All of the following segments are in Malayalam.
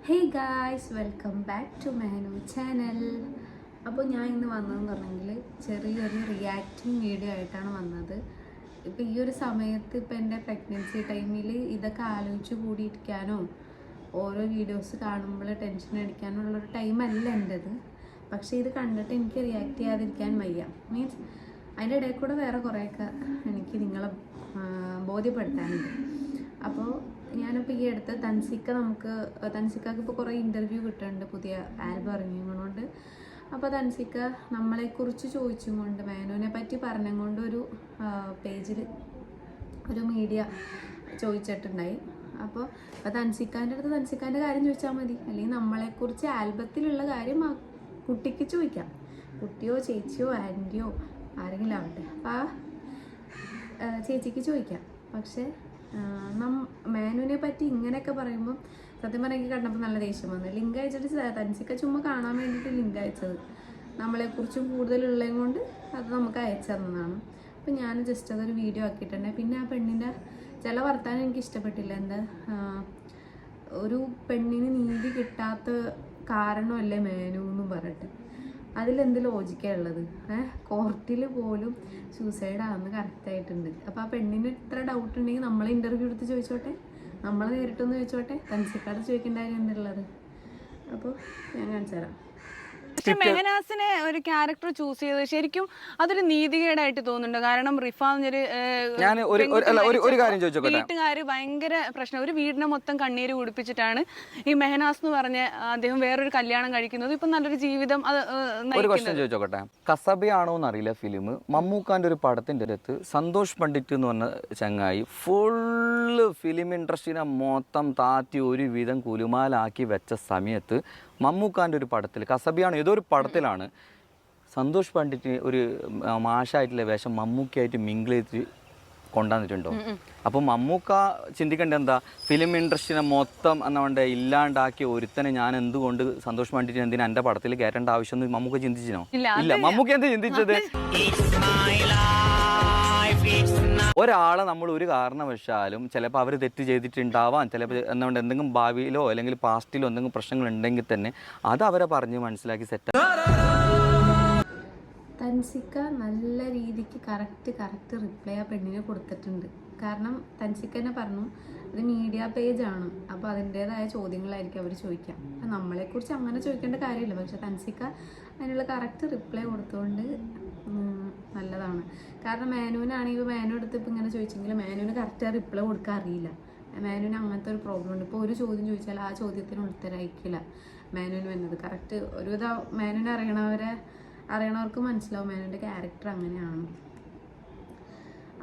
Hey guys, welcome back to Mehanu channel. അപ്പോൾ ഞാൻ ഇന്ന് വന്നതെന്ന് പറഞ്ഞെങ്കിൽ ചെറിയൊരു റിയാക്റ്റിംഗ് വീഡിയോ ആയിട്ടാണ് വന്നത്. ഇപ്പോൾ ഈ ഒരു സമയത്ത് ഇപ്പോൾ എൻ്റെ പ്രഗ്നൻസി ടൈമിൽ ഇതൊക്കെ ആലോചിച്ച് കൂടിയിരിക്കാനോ ഓരോ വീഡിയോസ് കാണുമ്പോൾ ടെൻഷൻ അടിക്കാനോ ഉള്ളൊരു ടൈമല്ല എൻ്റെത്. പക്ഷേ ഇത് കണ്ടിട്ട് എനിക്ക് റിയാക്ട് ചെയ്യാതിരിക്കാൻ വയ്യ. മീൻസ് അതിൻ്റെ ഇടയിൽ കൂടെ വേറെ കുറേയൊക്കെ എനിക്ക് നിങ്ങളെ ബോധ്യപ്പെടുത്താനുണ്ട്. അപ്പോൾ ഞാനിപ്പോൾ ഈ അടുത്ത് തൻസിക്കക്ക് ഇപ്പോൾ കുറേ ഇൻ്റർവ്യൂ കിട്ടുന്നുണ്ട്, പുതിയ ആൽബം ഇറങ്ങിയതുകൊണ്ട്. അപ്പോൾ തൻസിക്ക നമ്മളെക്കുറിച്ച് ചോദിച്ചും കൊണ്ട് മേനുവിനെ പറ്റി പറഞ്ഞും കൊണ്ട് ഒരു പേജിൽ ഒരു മീഡിയ ചോദിച്ചിട്ടുണ്ടായി. അപ്പോൾ തൻസിക്കാൻ്റെ അടുത്ത് തൻസിക്കാൻ്റെ കാര്യം ചോദിച്ചാൽ മതി, അല്ലെങ്കിൽ നമ്മളെക്കുറിച്ച് ആൽബത്തിലുള്ള കാര്യം ആ കുട്ടിക്ക് ചോദിക്കാം. കുട്ടിയോ ചേച്ചിയോ ആൻറ്റിയോ ആരെങ്കിലും ആവട്ടെ, അപ്പോൾ ആ ചേച്ചിക്ക് ചോദിക്കാം. പക്ഷേ മേനുവിനെ പറ്റി ഇങ്ങനെയൊക്കെ പറയുമ്പോൾ സത്യം പറഞ്ഞാൽ എനിക്ക് കണ്ടപ്പോൾ നല്ല ദേഷ്യം വന്നു. ലിങ്ക് അയച്ചിട്ട് തൻസിക്ക ചുമ്മാ കാണാൻ വേണ്ടിയിട്ട് ലിങ്ക് അയച്ചത്, നമ്മളെക്കുറിച്ചും കൂടുതലുള്ളതും കൊണ്ട് അത് നമുക്ക് അയച്ചു തന്നതാണ്. അപ്പം ഞാൻ ജസ്റ്റ് അതൊരു വീഡിയോ ആക്കിയിട്ടുണ്ട്. പിന്നെ ആ പെണ്ണിൻ്റെ ചില വർത്താനം എനിക്ക് ഇഷ്ടപ്പെട്ടില്ല. എന്താ, ഒരു പെണ്ണിന് നീതി കിട്ടാത്ത കാരണമല്ലേ മേനു എന്നും പറഞ്ഞിട്ട് അതിലെന്ത് ലോജിക്കാണ് ഉള്ളത്? കോർട്ടിൽ പോലും സൂസൈഡാണെന്ന് കറക്റ്റായിട്ടുണ്ട്. അപ്പോൾ ആ പെണ്ണിന് ഇത്ര ഡൗട്ട് ഉണ്ടെങ്കിൽ നമ്മളെ ഇൻ്റർവ്യൂ എടുത്ത് ചോദിച്ചോട്ടെ, നമ്മളെ നേരിട്ടൊന്ന് ചോദിച്ചോട്ടെ, തൻസിക്കാട് ചോദിക്കേണ്ട കാര്യം എന്തുള്ളത്? അപ്പോൾ ഞാൻ കാണിച്ചു തരാം. പക്ഷെ മെഹനാസിനെ ഒരു ക്യാരക്ടർ ചൂസ് ചെയ്തത് ശരിക്കും അതൊരു നീതികേടായിട്ട് തോന്നുന്നുണ്ട്. കാരണം റിഫാന്നൊരു വീട്ടുകാര് ഭയങ്കര പ്രശ്നം, ഒരു വീടിനെ മൊത്തം കണ്ണീര് കുടിപ്പിച്ചിട്ടാണ് ഈ മെഹനാസ് എന്ന് പറഞ്ഞ അദ്ദേഹം വേറൊരു കല്യാണം കഴിക്കുന്നത്. ഇപ്പൊ നല്ലൊരു ജീവിതം. ഒരു ക്വസ്റ്റ്യൻ ചോദിച്ചോട്ടെ, കസബയാണോ എന്നറിയില്ല ഫിലിം, മമ്മൂക്കാന്റെ ഒരു പടത്തിന്റെ അടുത്ത് സന്തോഷ് പണ്ഡിറ്റ് എന്ന് പറഞ്ഞ ചങ്ങായി ഫുള്ള് ഫിലിം ഇൻഡസ്ട്രീനെ മൊത്തം താത്തി ഒരു വിധം കുലുമാലാക്കി വെച്ച സമയത്ത് മമ്മൂക്കാൻ്റെ ഒരു പടത്തിൽ, കസബിയാണ് ഏതോ ഒരു പടത്തിലാണ് സന്തോഷ് പണ്ഡിറ്റ് ഒരു മാഷായിട്ടുള്ള വേഷം മമ്മൂക്കായിട്ട് മിങ്കിൾ ചെയ്ത് കൊണ്ടുവന്നിട്ടുണ്ടോ? അപ്പം മമ്മൂക്ക ചിന്തിക്കേണ്ട എന്താ, ഫിലിം ഇൻഡസ്ട്രീനെ മൊത്തം എന്നാ ഇല്ലാണ്ടാക്കിയ ഒരുത്തനെ ഞാൻ എന്തുകൊണ്ട് സന്തോഷ് പണ്ഡിറ്റ് എന്തിനാ എൻ്റെ പടത്തിൽ കയറ്റേണ്ട ആവശ്യം മമ്മൂക്ക ചിന്തിച്ചിനോ? ഇല്ല. മമ്മൂക്ക എന്താ ചിന്തിച്ചത്? ഒരാളെ നമ്മൾ ഒരു കാരണവശാലും ചിലപ്പോൾ അവർ തെറ്റ് ചെയ്തിട്ടുണ്ടാവാം, ചിലപ്പോൾ എന്തുകൊണ്ട് എന്തെങ്കിലും ഭാവിയിലോ അല്ലെങ്കിൽ പാസ്റ്റിലോ എന്തെങ്കിലും പ്രശ്നങ്ങൾ ഉണ്ടെങ്കിൽ തന്നെ അത് അവരെ പറഞ്ഞ് മനസ്സിലാക്കി സെറ്റ്. തൻസിക്ക നല്ല രീതിക്ക് കറക്റ്റ് റിപ്ലൈ ആ പെണ്ണിനെ കൊടുത്തിട്ടുണ്ട്. കാരണം തൻസിക്ക തന്നെ പറഞ്ഞു അത് മീഡിയ പേജാണ്, അപ്പോൾ അതിൻ്റേതായ ചോദ്യങ്ങളായിരിക്കും അവർ ചോദിക്കാം. അപ്പം നമ്മളെക്കുറിച്ച് അങ്ങനെ ചോദിക്കേണ്ട കാര്യമില്ല. പക്ഷെ തൻസിക്ക അതിനുള്ള കറക്റ്റ് റിപ്ലൈ കൊടുത്തുകൊണ്ട് നല്ലതാണ്. കാരണം മേനുവിനാണെങ്കിൽ മേനു എടുത്ത് ഇപ്പം ഇങ്ങനെ ചോദിച്ചെങ്കിൽ മേനുവിന് കറക്റ്റ് റിപ്ലൈ കൊടുക്കാൻ അറിയില്ല. മേനുവിന് അങ്ങനത്തെ ഒരു പ്രോബ്ലം ഉണ്ട്. ഇപ്പോൾ ഒരു ചോദ്യം ചോദിച്ചാൽ ആ ചോദ്യത്തിന് ഉത്തരം അയക്കില്ല മേനുവിന് വരുന്നത്. കറക്റ്റ് ഒരുവിധം മേനുവിനെ അറിയണവർക്ക് മനസ്സിലാവും മേനുവിൻ്റെ ക്യാരക്ടർ അങ്ങനെയാണ്.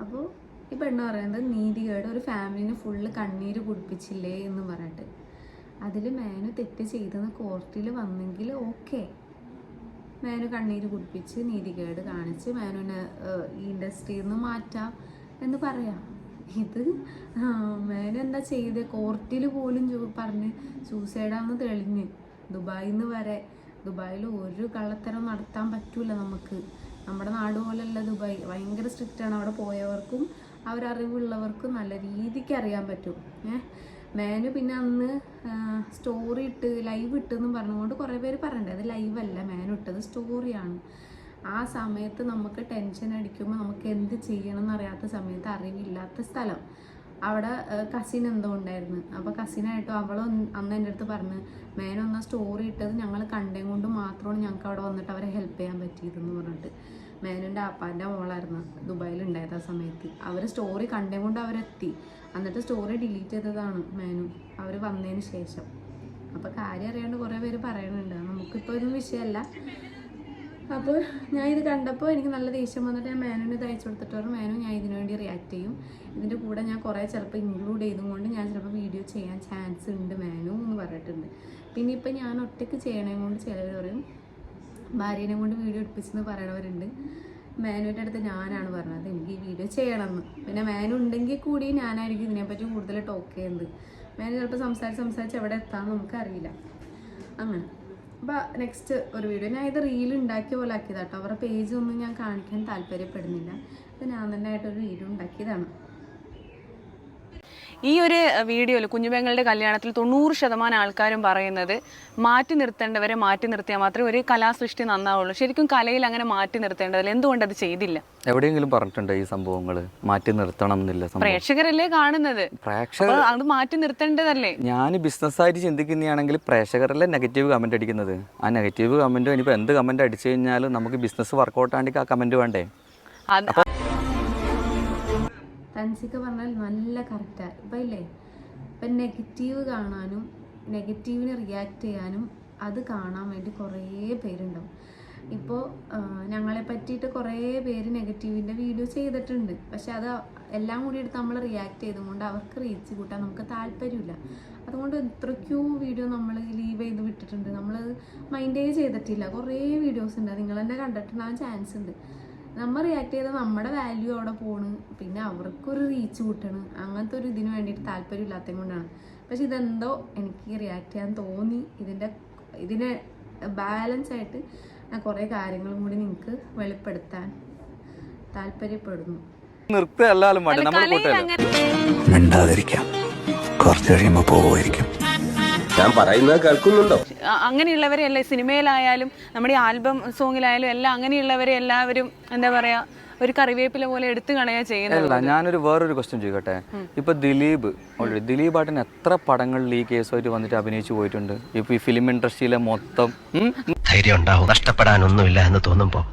അപ്പോൾ ഈ പെണ്ണ് പറയുന്നത് നീതികേട്, ഒരു ഫാമിലിന് ഫുള്ള് കണ്ണീര് കുടിപ്പിച്ചില്ലേ എന്ന് പറഞ്ഞിട്ട്. അതിൽ മേനു തെറ്റ് ചെയ്തെന്ന് കോർട്ടിൽ വന്നെങ്കിൽ ഓക്കെ, മേനു കണ്ണീര് കുടിപ്പിച്ച് നീതികേട് കാണിച്ച് മേനുവിനെ ഈ ഇൻഡസ്ട്രിയിൽ നിന്ന് മാറ്റാം എന്ന് പറയാം. ഇത് മേനു എന്താ ചെയ്ത്, കോർട്ടിൽ പോലും പറഞ്ഞ് സൂസൈഡാന്ന് തെളിഞ്ഞ് ദുബായിൽ ഒരു കള്ളത്തരം നടത്താൻ പറ്റൂല നമുക്ക്. നമ്മുടെ നാട് പോലെയല്ല ദുബായ്, ഭയങ്കര സ്ട്രിക്റ്റാണ്. അവിടെ പോയവർക്കും അവരറിവുള്ളവർക്കും നല്ല രീതിക്ക് അറിയാൻ പറ്റും. മേനു പിന്നെ അന്ന് സ്റ്റോറി ഇട്ട് ലൈവ് ഇട്ടെന്നും പറഞ്ഞുകൊണ്ട് കുറേ പേര് പറയണ്ടേ, അത് ലൈവല്ല, മേനു ഇട്ടത് സ്റ്റോറിയാണ്. ആ സമയത്ത് നമുക്ക് ടെൻഷൻ അടിക്കുമ്പോൾ നമുക്ക് എന്ത് ചെയ്യണം എന്നറിയാത്ത സമയത്ത്, അറിവില്ലാത്ത സ്ഥലം, അവിടെ കസിൻ എന്തോ ഉണ്ടായിരുന്നു. അപ്പോൾ കസിനായിട്ടും അവളും അന്ന് എൻ്റെ അടുത്ത് പറഞ്ഞ് മേനു ഒന്ന് സ്റ്റോറി ഇട്ടത് ഞങ്ങൾ കണ്ടേം കൊണ്ട് മാത്രമാണ് ഞങ്ങൾക്ക് അവിടെ വന്നിട്ട് അവരെ ഹെൽപ്പ് ചെയ്യാൻ പറ്റിയതെന്ന് പറഞ്ഞിട്ട്. മേനുവിൻ്റെ അപ്പാൻ്റെ മോളായിരുന്നു ദുബായിലുണ്ടായത് ആ സമയത്ത്. അവർ സ്റ്റോറി കണ്ടേം കൊണ്ട് അവരെത്തി, എന്നിട്ട് സ്റ്റോറി ഡിലീറ്റ് ചെയ്തതാണ് മേനു അവർ വന്നതിന് ശേഷം. അപ്പോൾ കാര്യം അറിയാണ്ട് കുറേ പേര് പറയുന്നുണ്ട്, നമുക്കിപ്പോൾ ഒരു വിഷയമല്ല. അപ്പോൾ ഞാൻ ഇത് കണ്ടപ്പോൾ എനിക്ക് നല്ല ദേഷ്യം വന്നിട്ട് ഞാൻ മേനുവിന് ഇത് അയച്ചു കൊടുത്തിട്ട് പറഞ്ഞു, മേനു ഞാൻ ഇതിനു വേണ്ടി റിയാക്ട് ചെയ്യും, ഇതിൻ്റെ കൂടെ ഞാൻ കുറേ ചിലപ്പോൾ ഇൻക്ലൂഡ് ചെയ്തുകൊണ്ട് ഞാൻ ചിലപ്പോൾ വീഡിയോ ചെയ്യാൻ ചാൻസ് ഉണ്ട് മേനു എന്ന് പറഞ്ഞിട്ടുണ്ട്. പിന്നെ ഇപ്പം ഞാൻ ഒറ്റയ്ക്ക് ചെയ്യണേ കൊണ്ട് ചിലവർ പറയും ഭാര്യനെ കൊണ്ട് വീഡിയോ എടുപ്പിച്ചെന്ന് പറയണവരുണ്ട്. മേനുവിൻ്റെ അടുത്ത് ഞാനാണ് പറഞ്ഞത് എനിക്ക് ഈ വീഡിയോ ചെയ്യണമെന്ന്. പിന്നെ മേനു ഉണ്ടെങ്കിൽ കൂടി ഞാനായിരിക്കും ഇതിനെപ്പറ്റി കൂടുതൽ ടോക്ക് ചെയ്യുന്നത്. മേനു ചിലപ്പോൾ സംസാരിച്ച് എവിടെ എത്താമെന്ന് നമുക്കറിയില്ല. അങ്ങനെ അപ്പോൾ നെക്സ്റ്റ് ഒരു വീഡിയോ, ഞാൻ ഇത് റീൽ ഉണ്ടാക്കിയ പോലെ ആക്കിയതാട്ടോ. അവരുടെ പേജൊന്നും ഞാൻ കാണിക്കാൻ താല്പര്യപ്പെടുന്നില്ല. ഇത് ഞാൻ തന്നെ ആയിട്ടൊരു വീഡിയോ ഉണ്ടാക്കിയതാണ്. ഈ ഒരു വീഡിയോയിൽ കുഞ്ഞുപെങ്ങളുടെ കല്യാണത്തിൽ 90% ആൾക്കാരും പറയുന്നത് മാറ്റി നിർത്തേണ്ടവരെ മാറ്റി നിർത്തിയാൽ മാത്രമേ ഒരു കലാസൃഷ്ടി നന്നാവുള്ളൂ. ശരിക്കും കലയിൽ അങ്ങനെ മാറ്റി നിർത്തേണ്ടതില്ല. എന്തുകൊണ്ട് അത് ചെയ്തില്ല? എവിടെയെങ്കിലും പറഞ്ഞിട്ടുണ്ടോ ഈ സംഭവങ്ങൾ മാറ്റി നിർത്തണം എന്നില്ല? പ്രേക്ഷകരല്ലേ കാണുന്നത്, പ്രേക്ഷകർ അത് മാറ്റി നിർത്തേണ്ടതല്ലേ? ഞാൻ ബിസിനസ്സായിട്ട് ചിന്തിക്കുന്നതാണെങ്കിൽ പ്രേക്ഷകരല്ലേ നെഗറ്റീവ് കമന്റ് അടിക്കുന്നത്. ആ നെഗറ്റീവ് കമന്റ് ഇനിയിപ്പോൾ എന്ത് കമന്റ് അടിച്ചു കഴിഞ്ഞാലും നമുക്ക് ബിസിനസ് വർക്കൗട്ട് ആണെങ്കിൽ ആ കമന്റ് വേണ്ടേ? തൻസിക്ക പറഞ്ഞാൽ നല്ല കറക്റ്റാണ്. ഇപ്പം ഇല്ലേ, ഇപ്പം നെഗറ്റീവ് കാണാനും നെഗറ്റീവിന് റിയാക്ട് ചെയ്യാനും അത് കാണാൻ വേണ്ടി കുറേ പേരുണ്ടാവും. ഇപ്പോൾ ഞങ്ങളെ പറ്റിയിട്ട് കുറേ പേര് നെഗറ്റീവിൻ്റെ വീഡിയോ ചെയ്തിട്ടുണ്ട്. പക്ഷെ അത് എല്ലാം കൂടി എടുത്ത് നമ്മൾ റിയാക്ട് ചെയ്തുകൊണ്ട് അവർക്ക് റീച്ച് കൂട്ടാൻ നമുക്ക് താല്പര്യമില്ല. അതുകൊണ്ട് എത്രയ്ക്കോ വീഡിയോ നമ്മൾ ലീവ് ചെയ്ത് വിട്ടിട്ടുണ്ട്. നമ്മളത് മൈൻഡേ ചെയ്തിട്ടില്ല. കുറേ വീഡിയോസ് ഉണ്ട്, നിങ്ങൾ തന്നെ കണ്ടിട്ടുണ്ടാകാൻ ചാൻസ് ഉണ്ട്. നമ്മൾ റിയാക്ട് ചെയ്താൽ നമ്മുടെ വാല്യൂ അവിടെ പോണ്, പിന്നെ അവർക്കൊരു റീച്ച് കൂട്ടണം. അങ്ങനത്തെ ഒരു ഇതിന് വേണ്ടിയിട്ട് താല്പര്യമില്ലാത്തത് കൊണ്ടാണ്. പക്ഷെ ഇതെന്തോ എനിക്ക് റിയാക്ട് ചെയ്യാൻ തോന്നി. ഇതിനെ ബാലൻസ് ആയിട്ട് ഞാൻ കുറേ കാര്യങ്ങളും കൂടി നിങ്ങൾക്ക് വെളിപ്പെടുത്താൻ താല്പര്യപ്പെടുന്നു. മിണ്ടാതിരിക്കാം, കുറച്ച് കഴിയുമ്പോൾ പോവുമായിരിക്കും. ഞാൻ പറയുന്നത് കേൾക്കുന്നുണ്ടോ? അങ്ങനെയുള്ളവരെയല്ലേ സിനിമയിലായാലും നമ്മുടെ ആൽബം സോങ്ങിലായാലും എല്ലാം അങ്ങനെയുള്ളവരെ എല്ലാവരും എന്താ പറയാ ഒരു കറിവേപ്പില പോലെ എടുത്തു കളയാ ചെയ്യുന്നത്. ഞാനൊരു വേറൊരു ക്വസ്റ്റ്യൻ ചോദിക്കട്ടെ. ഇപ്പൊ ദിലീപ് ആട്ടൻ എത്ര പടങ്ങളിൽ ഈ കേസുമായിട്ട് വന്നിട്ട് അഭിനയിച്ചു പോയിട്ടുണ്ട്? ഇപ്പൊ ഈ ഫിലിം ഇൻഡസ്ട്രിയിലെ മൊത്തം ധൈര്യം ഉണ്ടാവും, നഷ്ടപ്പെടാനൊന്നുമില്ല എന്ന് തോന്നുമ്പോ.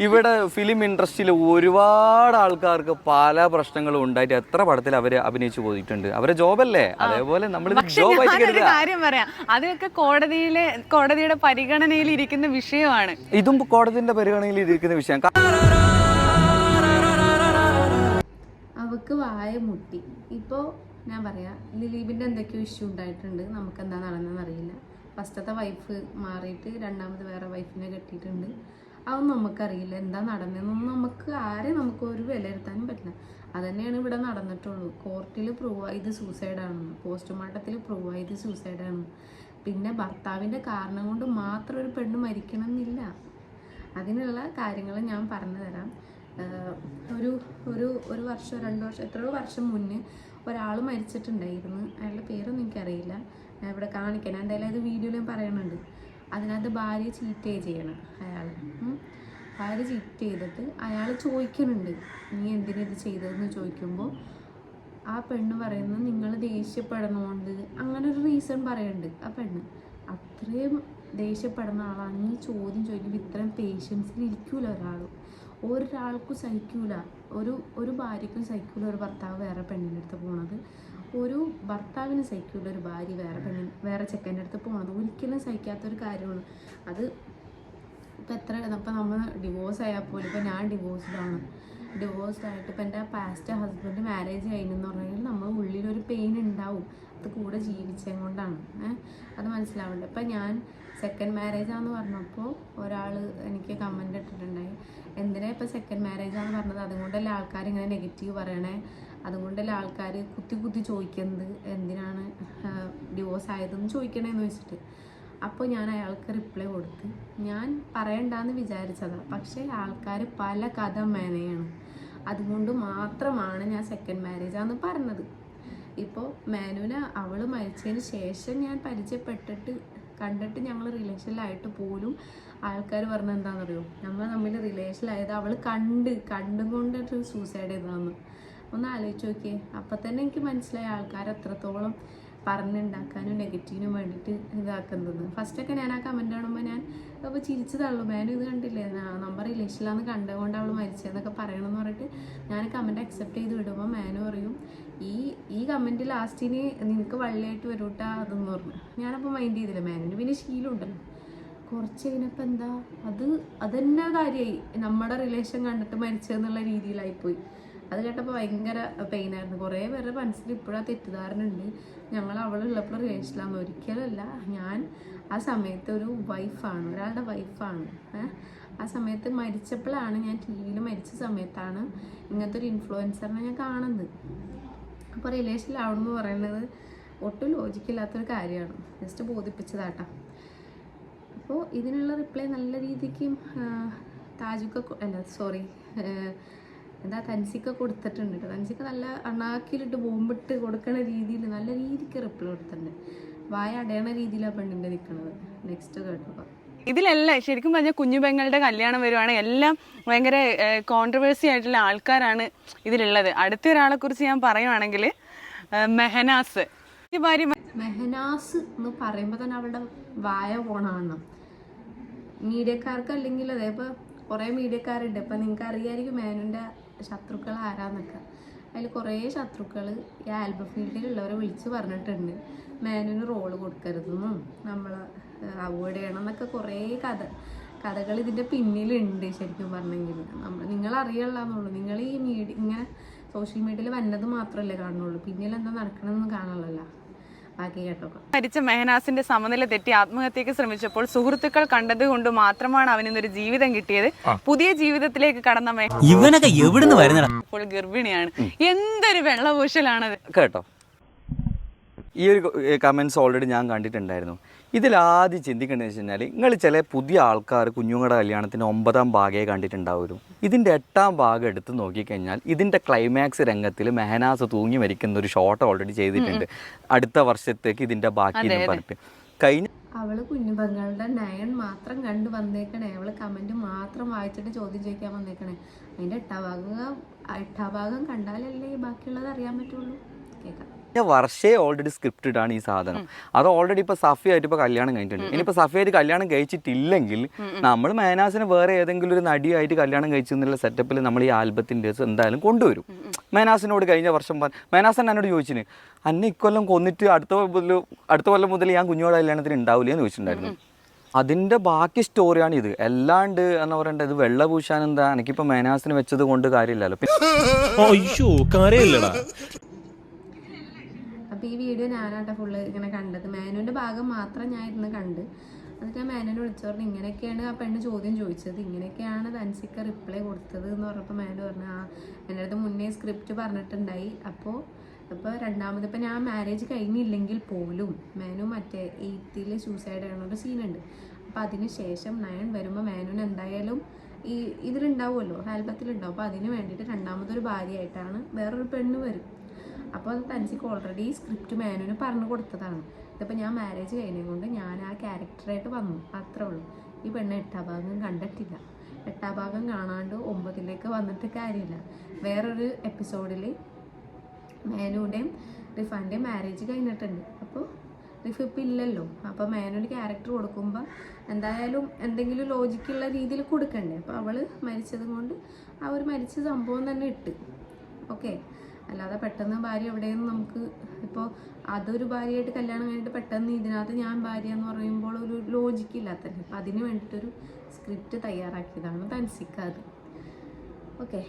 ഇവിടെ ഫിലിം ഇൻഡസ്ട്രിയിൽ ഒരുപാട് ആൾക്കാർക്ക് പല പ്രശ്നങ്ങളും ഉണ്ടായിട്ട് എത്ര പടത്തിൽ അവര് അഭിനയിച്ചു പോയിട്ടുണ്ട്. അവരെ ജോബല്ലേ, അതേപോലെ നമ്മൾ കാര്യം പറയാം, അതൊക്കെ കോടതിയുടെ പരിഗണനയിൽ ഇരിക്കുന്ന വിഷയമാണ്. ഇതും കോടതിയുടെ പരിഗണനയിൽ ഇരിക്കുന്ന വിഷയം. അവക്ക് വായ മുട്ടി. ഇപ്പോൾ ഞാൻ പറയാം, ദിലീപിൻ്റെ എന്തൊക്കെയോ ഇഷ്യൂ ഉണ്ടായിട്ടുണ്ട്. നമുക്ക് എന്താ നടന്നതെന്ന് അറിയില്ല. ഫസ്റ്റത്തെ വൈഫ് മാറിയിട്ട് രണ്ടാമത് വേറെ വൈഫിനെ കെട്ടിയിട്ടുണ്ട്. അതൊന്നും നമുക്കറിയില്ല എന്താ നടന്നതെന്നൊന്നും. നമുക്ക് ഒരു വിലയിരുത്താനും പറ്റില്ല. അതുതന്നെയാണ് ഇവിടെ നടന്നിട്ടുള്ളൂ. കോർട്ടിൽ പ്രൂവ് ആയത് സൂസൈഡാണെന്ന്, പോസ്റ്റ്മോർട്ടത്തിൽ പ്രൂവ് ആയത് സൂസൈഡാണെന്ന്. പിന്നെ ഭർത്താവിൻ്റെ കാരണം കൊണ്ട് മാത്രം ഒരു പെണ്ണ് മരിക്കണം എന്നില്ല. അതിനുള്ള കാര്യങ്ങൾ ഞാൻ പറഞ്ഞു തരാം. ഒരു വർഷം 2 വർഷം എത്രയോ വർഷം മുന്നേ ഒരാൾ മരിച്ചിട്ടുണ്ടായിരുന്നു. അയാളുടെ പേരൊന്നും എനിക്കറിയില്ല, ഞാൻ ഇവിടെ കാണിക്കാൻ. എന്തായാലും അത് വീഡിയോയിൽ ഞാൻ പറയുന്നുണ്ട്. അതിനകത്ത് ഭാര്യ ചീറ്റ് ചെയ്യണം. ഭാര്യ ചീറ്റ് ചെയ്തിട്ട് അയാൾ ചോദിക്കുന്നുണ്ട്, നീ എന്തിനിത് ചെയ്തതെന്ന് ചോദിക്കുമ്പോൾ ആ പെണ്ണ് പറയുന്നത് നിങ്ങൾ ദേഷ്യപ്പെടുന്നതുകൊണ്ട്, അങ്ങനെ ഒരു റീസൺ പറയുന്നുണ്ട്. ആ പെണ്ണ് അത്രയും ദേഷ്യപ്പെടുന്ന ആളാണ്. ഈ ചോദ്യം ചോദിക്കുമ്പോൾ ഇത്രയും പേഷ്യൻസിൽ ഇരിക്കൂല ഒരാൾക്കും സഹിക്കൂല. ഒരു ഭാര്യയ്ക്കും സഹിക്കൂല ഒരു ഭർത്താവ് വേറെ പെണ്ണിൻ്റെ അടുത്ത് പോണത്. ഒരു ഭർത്താവിന് സഹിക്കൂല ഒരു ഭാര്യ വേറെ ചെക്കൻ്റെ അടുത്ത് പോണത്. ഒരിക്കലും സഹിക്കാത്തൊരു കാര്യമാണ് അത്. ഇപ്പം നമ്മൾ ഡിവോഴ്സ് ആയാൽ പോലും, ഇപ്പം ഞാൻ ഡിവോഴ്സ്ഡ് ആയിട്ട് ഇപ്പം എൻ്റെ പാസ്റ്റ് ഹസ്ബൻഡ് മാരേജ് കഴിഞ്ഞെന്ന് പറഞ്ഞാൽ നമ്മൾ ഉള്ളിലൊരു പെയിൻ ഉണ്ടാവും. അത് കൂടെ ജീവിച്ചത് കൊണ്ടാണ്. അത് മനസ്സിലാവുന്നുണ്ട്. ഇപ്പം ഞാൻ സെക്കൻഡ് മാരേജാന്ന് പറഞ്ഞപ്പോൾ ഒരാൾ എനിക്ക് കമൻ്റ് ഇട്ടിട്ടുണ്ടായി, എന്തിനാ ഇപ്പം സെക്കൻഡ് മാരേജാന്ന് പറഞ്ഞത്, അതുകൊണ്ടല്ലേ ആൾക്കാർ ഇങ്ങനെ നെഗറ്റീവ് പറയണേ, അതുകൊണ്ടല്ലേ ആൾക്കാർ കുത്തി ചോദിക്കുന്നത് എന്തിനാണ് ഡിവോഴ്സ് ആയതെന്ന് ചോദിക്കണേന്ന് വെച്ചിട്ട്. അപ്പോൾ ഞാൻ അയാൾക്ക് റിപ്ലൈ കൊടുത്ത്, ഞാൻ പറയണ്ടെന്ന് വിചാരിച്ചതാണ്, പക്ഷേ ആൾക്കാർ പല കഥ മേനയാണ്, അതുകൊണ്ട് മാത്രമാണ് ഞാൻ സെക്കൻഡ് മാരേജാന്ന് പറഞ്ഞത്. ഇപ്പോൾ മാനുവിനെ അവൾ മരിച്ചതിന് ശേഷം ഞാൻ പരിചയപ്പെട്ടിട്ട് കണ്ടിട്ട് ഞങ്ങൾ റിലേഷനിലായിട്ട് പോലും ആൾക്കാർ പറഞ്ഞത് എന്താണെന്നറിയോ, നമ്മൾ തമ്മിൽ റിലേഷനിലായത് അവൾ കണ്ടും കൊണ്ടിട്ട് സൂസൈഡ് ചെയ്തതാന്ന്. ഒന്ന് ആലോചിച്ച് നോക്കിയേ. അപ്പം തന്നെ എനിക്ക് മനസ്സിലായി ആൾക്കാർ എത്രത്തോളം പറഞ്ഞുണ്ടാക്കാനും നെഗറ്റീവിനും വേണ്ടിയിട്ട് ഇതാക്കുന്നത്. ഫസ്റ്റൊക്കെ ഞാൻ ആ കമൻറ്റ് കാണുമ്പോൾ ഞാൻ അപ്പോൾ ചിരിച്ചു തള്ളു, മാനു ഇത് കണ്ടില്ലേ, നമ്മൾ റിലേഷനിലാന്ന് കണ്ടുകൊണ്ട് അവൾ മരിച്ചതെന്നൊക്കെ പറയണമെന്ന് പറഞ്ഞിട്ട് ഞാൻ കമൻറ്റ് അക്സെപ്റ്റ് ചെയ്ത് വിടുമ്പോൾ മാനു പറയും, ഈ കമൻറ്റ് ലാസ്റ്റിന് നിനക്ക് വള്ളിയായിട്ട് വരൂട്ടാ അതെന്ന് പറഞ്ഞു. ഞാനപ്പോൾ മൈൻഡ് ചെയ്തില്ല. മാനുവിന് പിന്നെ ശീലമുണ്ടല്ലോ. കുറച്ച് കഴിഞ്ഞപ്പോൾ എന്താ അത് തന്നെ കാര്യമായി, നമ്മുടെ റിലേഷൻ കണ്ടിട്ട് മരിച്ചതെന്നുള്ള രീതിയിലായിപ്പോയി. അത് കേട്ടപ്പോൾ ഭയങ്കര പെയിനായിരുന്നു. കുറേ പേരുടെ മനസ്സിൽ ഇപ്പോഴാണ് തെറ്റിദ്ധാരണ ഉണ്ട്, ഞങ്ങൾ അവളുള്ളപ്പോൾ റിലേഷനിലാന്ന്. ഒരിക്കലല്ല. ഞാൻ ആ സമയത്ത് ഒരു വൈഫാണ്, ഒരാളുടെ വൈഫാണ്. ആ സമയത്ത് മരിച്ചപ്പോഴാണ്, ഞാൻ ടി വിയിൽ മരിച്ച സമയത്താണ് ഇങ്ങനത്തെ ഒരു ഇൻഫ്ലുവൻസറിനെ ഞാൻ കാണുന്നത്. അപ്പോൾ റിലേഷനിലാവണമെന്ന് പറയുന്നത് ഒട്ടും ലോജിക്കില്ലാത്തൊരു കാര്യമാണ്. ജസ്റ്റ് ബോധിപ്പിച്ചതാട്ടോ. അപ്പോൾ ഇതിനുള്ള റിപ്ലൈ നല്ല രീതിക്ക് എന്താ തൻസിക്ക കൊടുത്തിട്ടുണ്ട് കേട്ടോ. തൻസിക്ക നല്ല അണ്ണാക്കിലിട്ട് ബോംബിട്ട് കൊടുക്കണ രീതിയിൽ നല്ല രീതിക്ക് റിപ്ലൈ കൊടുത്തിട്ടുണ്ട്. വായ അടയണ രീതിയിലാണ് പെണ്ണിൻ്റെ നിൽക്കുന്നത്. നെക്സ്റ്റ് കേട്ടോ. ഇതിലെല്ലാം ശരിക്കും പറഞ്ഞാൽ കുഞ്ഞുപെങ്ങളുടെ കല്യാണം വരുവാണെങ്കിൽ എല്ലാം ഭയങ്കര കോൺട്രവേഴ്സി ആയിട്ടുള്ള ആൾക്കാരാണ് ഇതിലുള്ളത്. അടുത്ത ഒരാളെ കുറിച്ച് ഞാൻ പറയുവാണെങ്കിൽ മെഹനാസ്. മെഹനാസ് എന്ന് പറയുമ്പോൾ തന്നെ അവളുടെ വായ പോണാണ്. മീഡിയക്കാർക്ക് അല്ലെങ്കിൽ അതേപോലെ കുറേ മീഡിയക്കാരുണ്ട്. ഇപ്പം നിങ്ങൾക്ക് അറിയാമായിരിക്കും മേനുവിൻ്റെ ശത്രുക്കൾ ആരാന്നൊക്കെ. അതിൽ കുറേ ശത്രുക്കൾ ഈ ആൽബം ഫീൽഡിലുള്ളവരെ വിളിച്ച് പറഞ്ഞിട്ടുണ്ട് മേനുവിന് റോള് കൊടുക്കരുതെന്നും നമ്മൾ അവോയ്ഡ് ചെയ്യണം എന്നൊക്കെ കുറേ കഥകൾ ഇതിൻ്റെ പിന്നിലുണ്ട്. ശരിക്കും പറഞ്ഞെങ്കിൽ നിങ്ങൾ അറിയണമെന്നുള്ളൂ. നിങ്ങൾ ഈ ഇങ്ങനെ സോഷ്യൽ മീഡിയയിൽ വന്നത് മാത്രമല്ലേ കാണുന്നുള്ളൂ, പിന്നിൽ എന്താ നടക്കണമെന്ന് കാണുള്ളല്ലോ. ബാക്കി കേട്ടോ. മരിച്ച മെഹനാസിന്റെ സമനില തെറ്റി ആത്മഹത്യക്ക് ശ്രമിച്ചപ്പോൾ സുഹൃത്തുക്കൾ കണ്ടത് കൊണ്ട് മാത്രമാണ് അവനിന്നൊരു ജീവിതം കിട്ടിയത്. പുതിയ ജീവിതത്തിലേക്ക് കടന്ന ഇവനൊക്കെ എവിടുന്ന് വരുന്നടാ? ഇപ്പോൾ ഗർഭിണിയാണ്. എന്തൊരു വെള്ളപൂശലാണത് കേട്ടോ. ഈ ഒരു കമൻസ് ഓൾറെഡി ഞാൻ കണ്ടിട്ടുണ്ടായിരുന്നു. ഇതിലാദ്യം ചിന്തിക്കേണ്ടതെന്ന് വെച്ച് കഴിഞ്ഞാൽ, നിങ്ങൾ ചില പുതിയ ആൾക്കാർ കുഞ്ഞുങ്ങളുടെ കല്യാണത്തിന് 9ാം ഭാഗമേ കണ്ടിട്ടുണ്ടാവുമല്ലോ. ഇതിൻ്റെ 8ാം ഭാഗം എടുത്ത് നോക്കിക്കഴിഞ്ഞാൽ ഇതിൻ്റെ ക്ലൈമാക്സ് രംഗത്തിൽ മെഹനാസ് തൂങ്ങി മരിക്കുന്ന ഒരു ഷോട്ട് ഓൾറെഡി ചെയ്തിട്ടുണ്ട്. അടുത്ത വർഷത്തേക്ക് ഇതിൻ്റെ ബാക്കി പറഞ്ഞിട്ട് കഴിഞ്ഞ അവള് കുഞ്ഞുപെങ്ങളുടെ നയൻ മാത്രം കണ്ടു വന്നേക്കണേ. അവള് കമന്റ് മാത്രം വായിച്ചിട്ട് ചോദ്യം ചോദിക്കാൻ വന്നേക്കണേ. അതിന്റെ 8ാം ഭാഗം കണ്ടാലല്ലേ ബാക്കിയുള്ളത് അറിയാൻ പറ്റുള്ളൂ. കേൾക്കാം. വർഷേ ഓൾറെഡി സ്ക്രിപ്റ്റഡ് ആണ് ഈ സാധനം. അത് ഓൾറെഡി ഇപ്പോൾ സഫിയായിട്ട് ഇപ്പോൾ കല്യാണം കഴിഞ്ഞിട്ടുണ്ട്. ഇനിയിപ്പോൾ സഫിയായിട്ട് കല്യാണം കഴിച്ചിട്ടില്ലെങ്കിൽ നമ്മൾ മെഹനാസിനെ വേറെ ഏതെങ്കിലും ഒരു നടിയായിട്ട് കല്യാണം കഴിച്ചു എന്നുള്ള സെറ്റപ്പിൽ നമ്മൾ ഈ ആൽബത്തിൻ്റെ എന്തായാലും കൊണ്ടുവരും. മെഹനാസിനോട് കഴിഞ്ഞ വർഷം മെഹനാസൻ എന്നോട് ചോദിച്ചിന്, അന്നെ ഇക്കൊല്ലം കൊന്നിട്ട് അടുത്ത കൊല്ലം മുതൽ ഞാൻ കുഞ്ഞോടെ കല്യാണത്തിന് ഉണ്ടാവില്ല എന്ന് ചോദിച്ചിട്ടുണ്ടായിരുന്നു. അതിൻ്റെ ബാക്കി സ്റ്റോറിയാണ് ഇത്. അല്ലാണ്ട് എന്ന് പറയേണ്ടത് ഇത് വെള്ളപൂശാൻ എന്താ, എനിക്കിപ്പോൾ മെഹനാസിന് വെച്ചത് കൊണ്ട് കാര്യമില്ലല്ലോ. അപ്പോൾ ഈ വീഡിയോ ഞാനാട്ടെ ഫുള്ള് ഇങ്ങനെ കണ്ടത്. മേനുവിൻ്റെ ഭാഗം മാത്രം ഞാൻ ഇരുന്ന് കണ്ട്. എന്നിട്ട് ഞാൻ മേനുവിനെ വിളിച്ചു പറഞ്ഞു ഇങ്ങനെയൊക്കെയാണ് ആ പെണ്ണ് ചോദ്യം ചോദിച്ചത്, ഇങ്ങനെയൊക്കെയാണ് തൻസിക്ക റിപ്ലൈ കൊടുത്തത് എന്ന് പറഞ്ഞപ്പോൾ മേനു പറഞ്ഞു എൻ്റെ അടുത്ത് മുന്നേ സ്ക്രിപ്റ്റ് പറഞ്ഞിട്ടുണ്ടായി. അപ്പോൾ രണ്ടാമത് ഇപ്പം ഞാൻ മാരേജ് കഴിഞ്ഞില്ലെങ്കിൽ പോലും മേനു മറ്റേ 8th സൂസൈഡ് ആണെന്നൊരു സീനുണ്ട്. അപ്പോൾ അതിന് ശേഷം നയൻ വരുമ്പോൾ മേനുവിന് എന്തായാലും ഈ ഇതിലുണ്ടാവുമല്ലോ, ആൽബത്തിലുണ്ടാവും. അപ്പോൾ അതിന് വേണ്ടിയിട്ട് രണ്ടാമതൊരു ഭാര്യയായിട്ടാണ് വേറൊരു പെണ്ണ് വരും. അപ്പോൾ അത് തൻസിക്ക് ഓൾറെഡി സ്ക്രിപ്റ്റ് മേനുവിന് പറഞ്ഞു കൊടുത്തതാണ്. ഇതിപ്പോൾ ഞാൻ മാരേജ് കഴിഞ്ഞത് കൊണ്ട് ഞാൻ ആ ക്യാരക്ടറായിട്ട് വന്നു, അത്രേ ഉള്ളൂ. ഈ പെണ്ണ് 8ാം ഭാഗം കണ്ടിട്ടില്ല. 8ാം ഭാഗം കാണാണ്ട് 9ലേക്ക് വന്നിട്ട് കാര്യമില്ല. വേറൊരു എപ്പിസോഡിൽ മേനുവിൻ്റെയും റിഫാൻ്റെയും മാരേജ് കഴിഞ്ഞിട്ടുണ്ട്. അപ്പോൾ റിഫ് ഇപ്പം ഇല്ലല്ലോ. അപ്പോൾ മേനുവിന് ക്യാരക്ടർ കൊടുക്കുമ്പോൾ എന്തായാലും എന്തെങ്കിലും ലോജിക്കുള്ള രീതിയിൽ കൊടുക്കണ്ടേ. അപ്പോൾ അവൾ മരിച്ചത് കൊണ്ട് ആ ഒരു മരിച്ച സംഭവം തന്നെ ഇട്ട്. ഓക്കെ. അല്ലാതെ പെട്ടെന്ന് ഭാര്യ എവിടെയെന്ന് നമുക്ക് ഇപ്പോൾ അതൊരു ഭാര്യയായിട്ട് കല്യാണം കഴിഞ്ഞിട്ട് പെട്ടെന്ന് ഇതിനകത്ത് ഞാൻ ഭാര്യ എന്ന് പറയുമ്പോൾ ഒരു ലോജിക്കില്ലാത്തല്ലേ. അപ്പം അതിന് വേണ്ടിയിട്ടൊരു സ്ക്രിപ്റ്റ് തയ്യാറാക്കിയതാണ് തൻസിക്ക അത്. ഓക്കെ.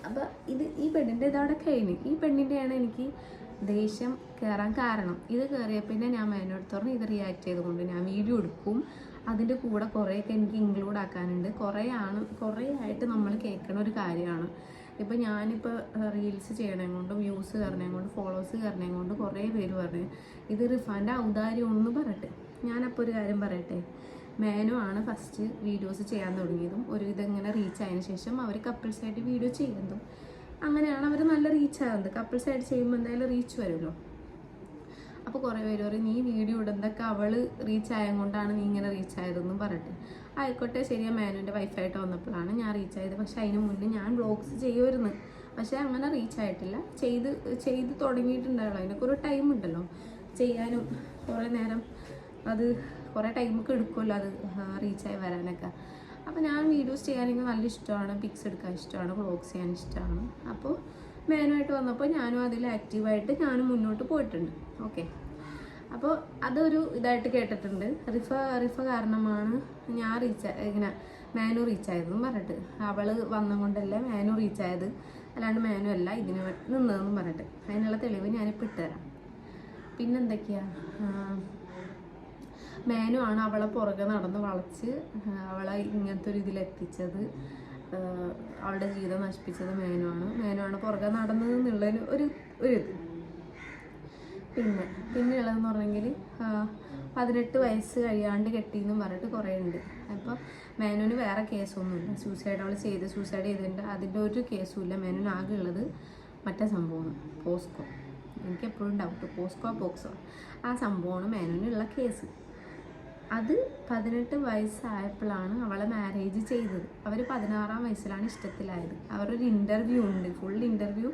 അപ്പോൾ ഈ പെണ്ണിൻ്റെ ഇതവിടെ കഴിഞ്ഞ് ഈ പെണ്ണിൻ്റെയാണ് എനിക്ക് ദേഷ്യം കയറാൻ കാരണം. ഇത് കയറിയ പിന്നെ ഞാൻ മേനോട് പറഞ്ഞു ഇത് റിയാക്ട് ചെയ്തുകൊണ്ട് ഞാൻ വീഡിയോ എടുക്കും. അതിൻ്റെ കൂടെ കുറേയൊക്കെ എനിക്ക് ഇൻക്ലൂഡ് ആക്കാനുണ്ട്. കുറേ ആയിട്ട് നമ്മൾ കേൾക്കണ ഒരു കാര്യമാണ്. ഇപ്പോൾ ഞാനിപ്പോൾ റീൽസ് ചെയ്യണേം കൊണ്ട് വ്യൂസ് കയറണേം കൊണ്ട് ഫോളോവേഴ്സ് കയറണേം കൊണ്ട് കുറേ പേര് പറഞ്ഞു ഇത് റിഫാൻ്റെ ഔദാര്യമാണെന്ന് പറയട്ടെ. ഞാനപ്പോൾ ഒരു കാര്യം പറയട്ടെ. മേനു ആണ് ഫസ്റ്റ് വീഡിയോസ് ചെയ്യാൻ തുടങ്ങിയതും ഒരുവിധം ഇങ്ങനെ റീച്ച് ആയതിനു ശേഷം അവർ കപ്പിൾസായിട്ട് വീഡിയോ ചെയ്യുന്നതും അങ്ങനെയാണ് അവർ നല്ല റീച്ച് ആകുന്നത്. കപ്പിൾസായിട്ട് ചെയ്യുമ്പോൾ എന്തായാലും റീച്ച് വരുമല്ലോ. അപ്പോൾ കുറേ പേര് പറയും നീ വീഡിയോ ഇടുന്നതൊക്കെ അവൾ റീച്ച് ആയത് കൊണ്ടാണ് നീ ഇങ്ങനെ റീച്ച് ആയതെന്നും പറയട്ടെ. ആയിക്കോട്ടെ, ശരിയാ മേനുവിൻ്റെ വൈഫായിട്ട് വന്നപ്പോഴാണ് ഞാൻ റീച്ച് ആയത്. പക്ഷേ അതിന് മുന്നേ ഞാൻ വ്ളോഗ്സ് ചെയ്യുമായിരുന്നു. പക്ഷേ അങ്ങനെ റീച്ച് ആയിട്ടില്ല. ചെയ്ത് തുടങ്ങിയിട്ടുണ്ടാവുള്ളൂ. അതിനൊക്കെ ഒരു ടൈം ഉണ്ടല്ലോ ചെയ്യാനും. കുറേ നേരം അത് കുറേ ടൈമൊക്കെ എടുക്കുമല്ലോ അത് റീച്ചായി വരാനൊക്കെ. അപ്പോൾ ഞാൻ വീഡിയോസ് ചെയ്യാനെങ്കിൽ നല്ല ഇഷ്ടമാണ്, പിക്സ് എടുക്കാൻ ഇഷ്ടമാണ്, വ്ളോഗ്സ് ചെയ്യാൻ ഇഷ്ടമാണ്. അപ്പോൾ മേനുമായിട്ട് വന്നപ്പോൾ ഞാനും അതിൽ ആക്റ്റീവായിട്ട് ഞാനും മുന്നോട്ട് പോയിട്ടുണ്ട്. ഓക്കെ. അപ്പോൾ അതൊരു ഇതായിട്ട് കേട്ടിട്ടുണ്ട്. റിഫ കാരണമാണ് ഞാൻ ഇങ്ങനെ മേനു റീച്ചായതെന്നും പറഞ്ഞിട്ട്. അവൾ വന്നുകൊണ്ടല്ല മേനു റീച്ചായത്, അല്ലാണ്ട് മേനു അല്ല ഇതിന് നിന്നതെന്നും പറഞ്ഞിട്ട്. അതിനുള്ള തെളിവ് ഞാനിപ്പോൾ ഇട്ടുതരാം. പിന്നെന്തൊക്കെയാണ്, മേനു ആണ് അവളെ പുറകെ നടന്ന് വളച്ച് അവളെ ഇങ്ങനത്തെ ഒരു ഇതിലെത്തിച്ചത്. അവളുടെ ജീവിതം നശിപ്പിച്ചത് മേനു ആണ് പുറകെ നടന്നതെന്നുള്ളതിന് ഒരു ഇത്. പിന്നെ ഉള്ളതെന്ന് പറഞ്ഞെങ്കിൽ 18 വയസ്സ് കഴിയാണ്ട് കെട്ടിയെന്നും പറഞ്ഞിട്ട് കുറേ ഉണ്ട്. അപ്പോൾ മേനുവിന് വേറെ കേസൊന്നുമില്ല. അവൾ സൂസൈഡ് ചെയ്തിട്ടുണ്ട്, അതിൻ്റെ ഒരു കേസും ഇല്ല. മേനുവിന് ആകെ ഉള്ളത് മറ്റേ സംഭവമാണ് പോസ്കോ. എനിക്കെപ്പോഴും ഡൗട്ട് പോക്സോ ആ സംഭവമാണ് മേനുവിനുള്ള കേസ്. അത് 18 വയസ്സായപ്പോഴാണ് അവളെ മാരേജ് ചെയ്തത്. അവർ 16-ാം വയസ്സിലാണ് ഇഷ്ടത്തിലായത്. അവരൊരു ഇൻ്റർവ്യൂ ഉണ്ട്, ഫുൾ ഇൻ്റർവ്യൂ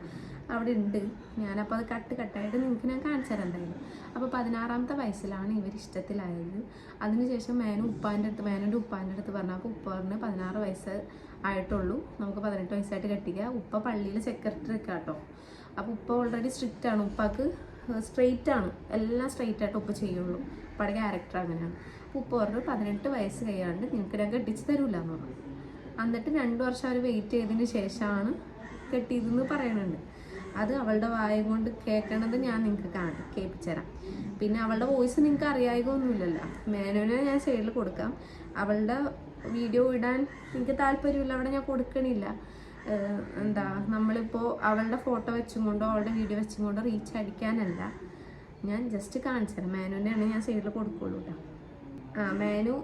അവിടെ ഉണ്ട്. ഞാനപ്പോൾ അത് കട്ടായിട്ട് നിങ്ങൾക്ക് ഞാൻ കാണിച്ചു തരാം എന്തായാലും. അപ്പോൾ 16-ാമത്തെ വയസ്സിലാണ് ഇവർ ഇഷ്ടത്തിലായത്. അതിനുശേഷം മേനുവിൻ്റെ ഉപ്പാൻ്റെ അടുത്ത് പറഞ്ഞു. അപ്പോൾ ഉപ്പ പറഞ്ഞ് 16 വയസ്സ് ആയിട്ടുള്ളൂ, നമുക്ക് 18 വയസ്സായിട്ട് കെട്ടിക്കുക. ഉപ്പ പള്ളിയിലെ സെക്രട്ടറി ഒക്കെ കേട്ടോ. അപ്പോൾ ഉപ്പ ഓൾറെഡി സ്ട്രിക്റ്റ് ആണ്, ഉപ്പാക്ക് സ്ട്രെയിറ്റ് ആണ്, എല്ലാം സ്ട്രെയിറ്റ് ആയിട്ട് ഉപ്പ ചെയ്യുള്ളൂ. ഉപ്പയുടെ ക്യാരക്ടർ അങ്ങനെയാണ്. ഉപ്പ പറഞ്ഞു 18 വയസ്സ് കഴിയാണ്ട് നിങ്ങൾക്ക് ഞാൻ കെട്ടിച്ച് തരൂല എന്ന് പറഞ്ഞു. എന്നിട്ട് 2 വർഷം അവർ വെയിറ്റ് ചെയ്തതിന് ശേഷമാണ് കെട്ടിയതെന്ന് പറയുന്നുണ്ട്. അത് അവളുടെ വായ കൊണ്ട് കേൾക്കണത് ഞാൻ നിങ്ങൾക്ക് കേൾപ്പിച്ചു തരാം. പിന്നെ അവളുടെ വോയിസ് നിങ്ങൾക്ക് അറിയായികയൊന്നുമില്ലല്ലോ. മേനുവിനെ ഞാൻ സൈഡിൽ കൊടുക്കാം. അവളുടെ വീഡിയോ ഇടാൻ എനിക്ക് താല്പര്യമില്ല, അവിടെ ഞാൻ കൊടുക്കണില്ല. നമ്മളിപ്പോൾ അവളുടെ ഫോട്ടോ വെച്ചും കൊണ്ടോ അവളുടെ വീഡിയോ വെച്ചും കൊണ്ടോ റീച്ച് അടിക്കാനല്ല, ഞാൻ ജസ്റ്റ് കാണിച്ചു തരാം. മേനുവിനെയാണ് ഞാൻ സൈഡിൽ കൊടുക്കുള്ളൂ കേട്ടോ. മേനു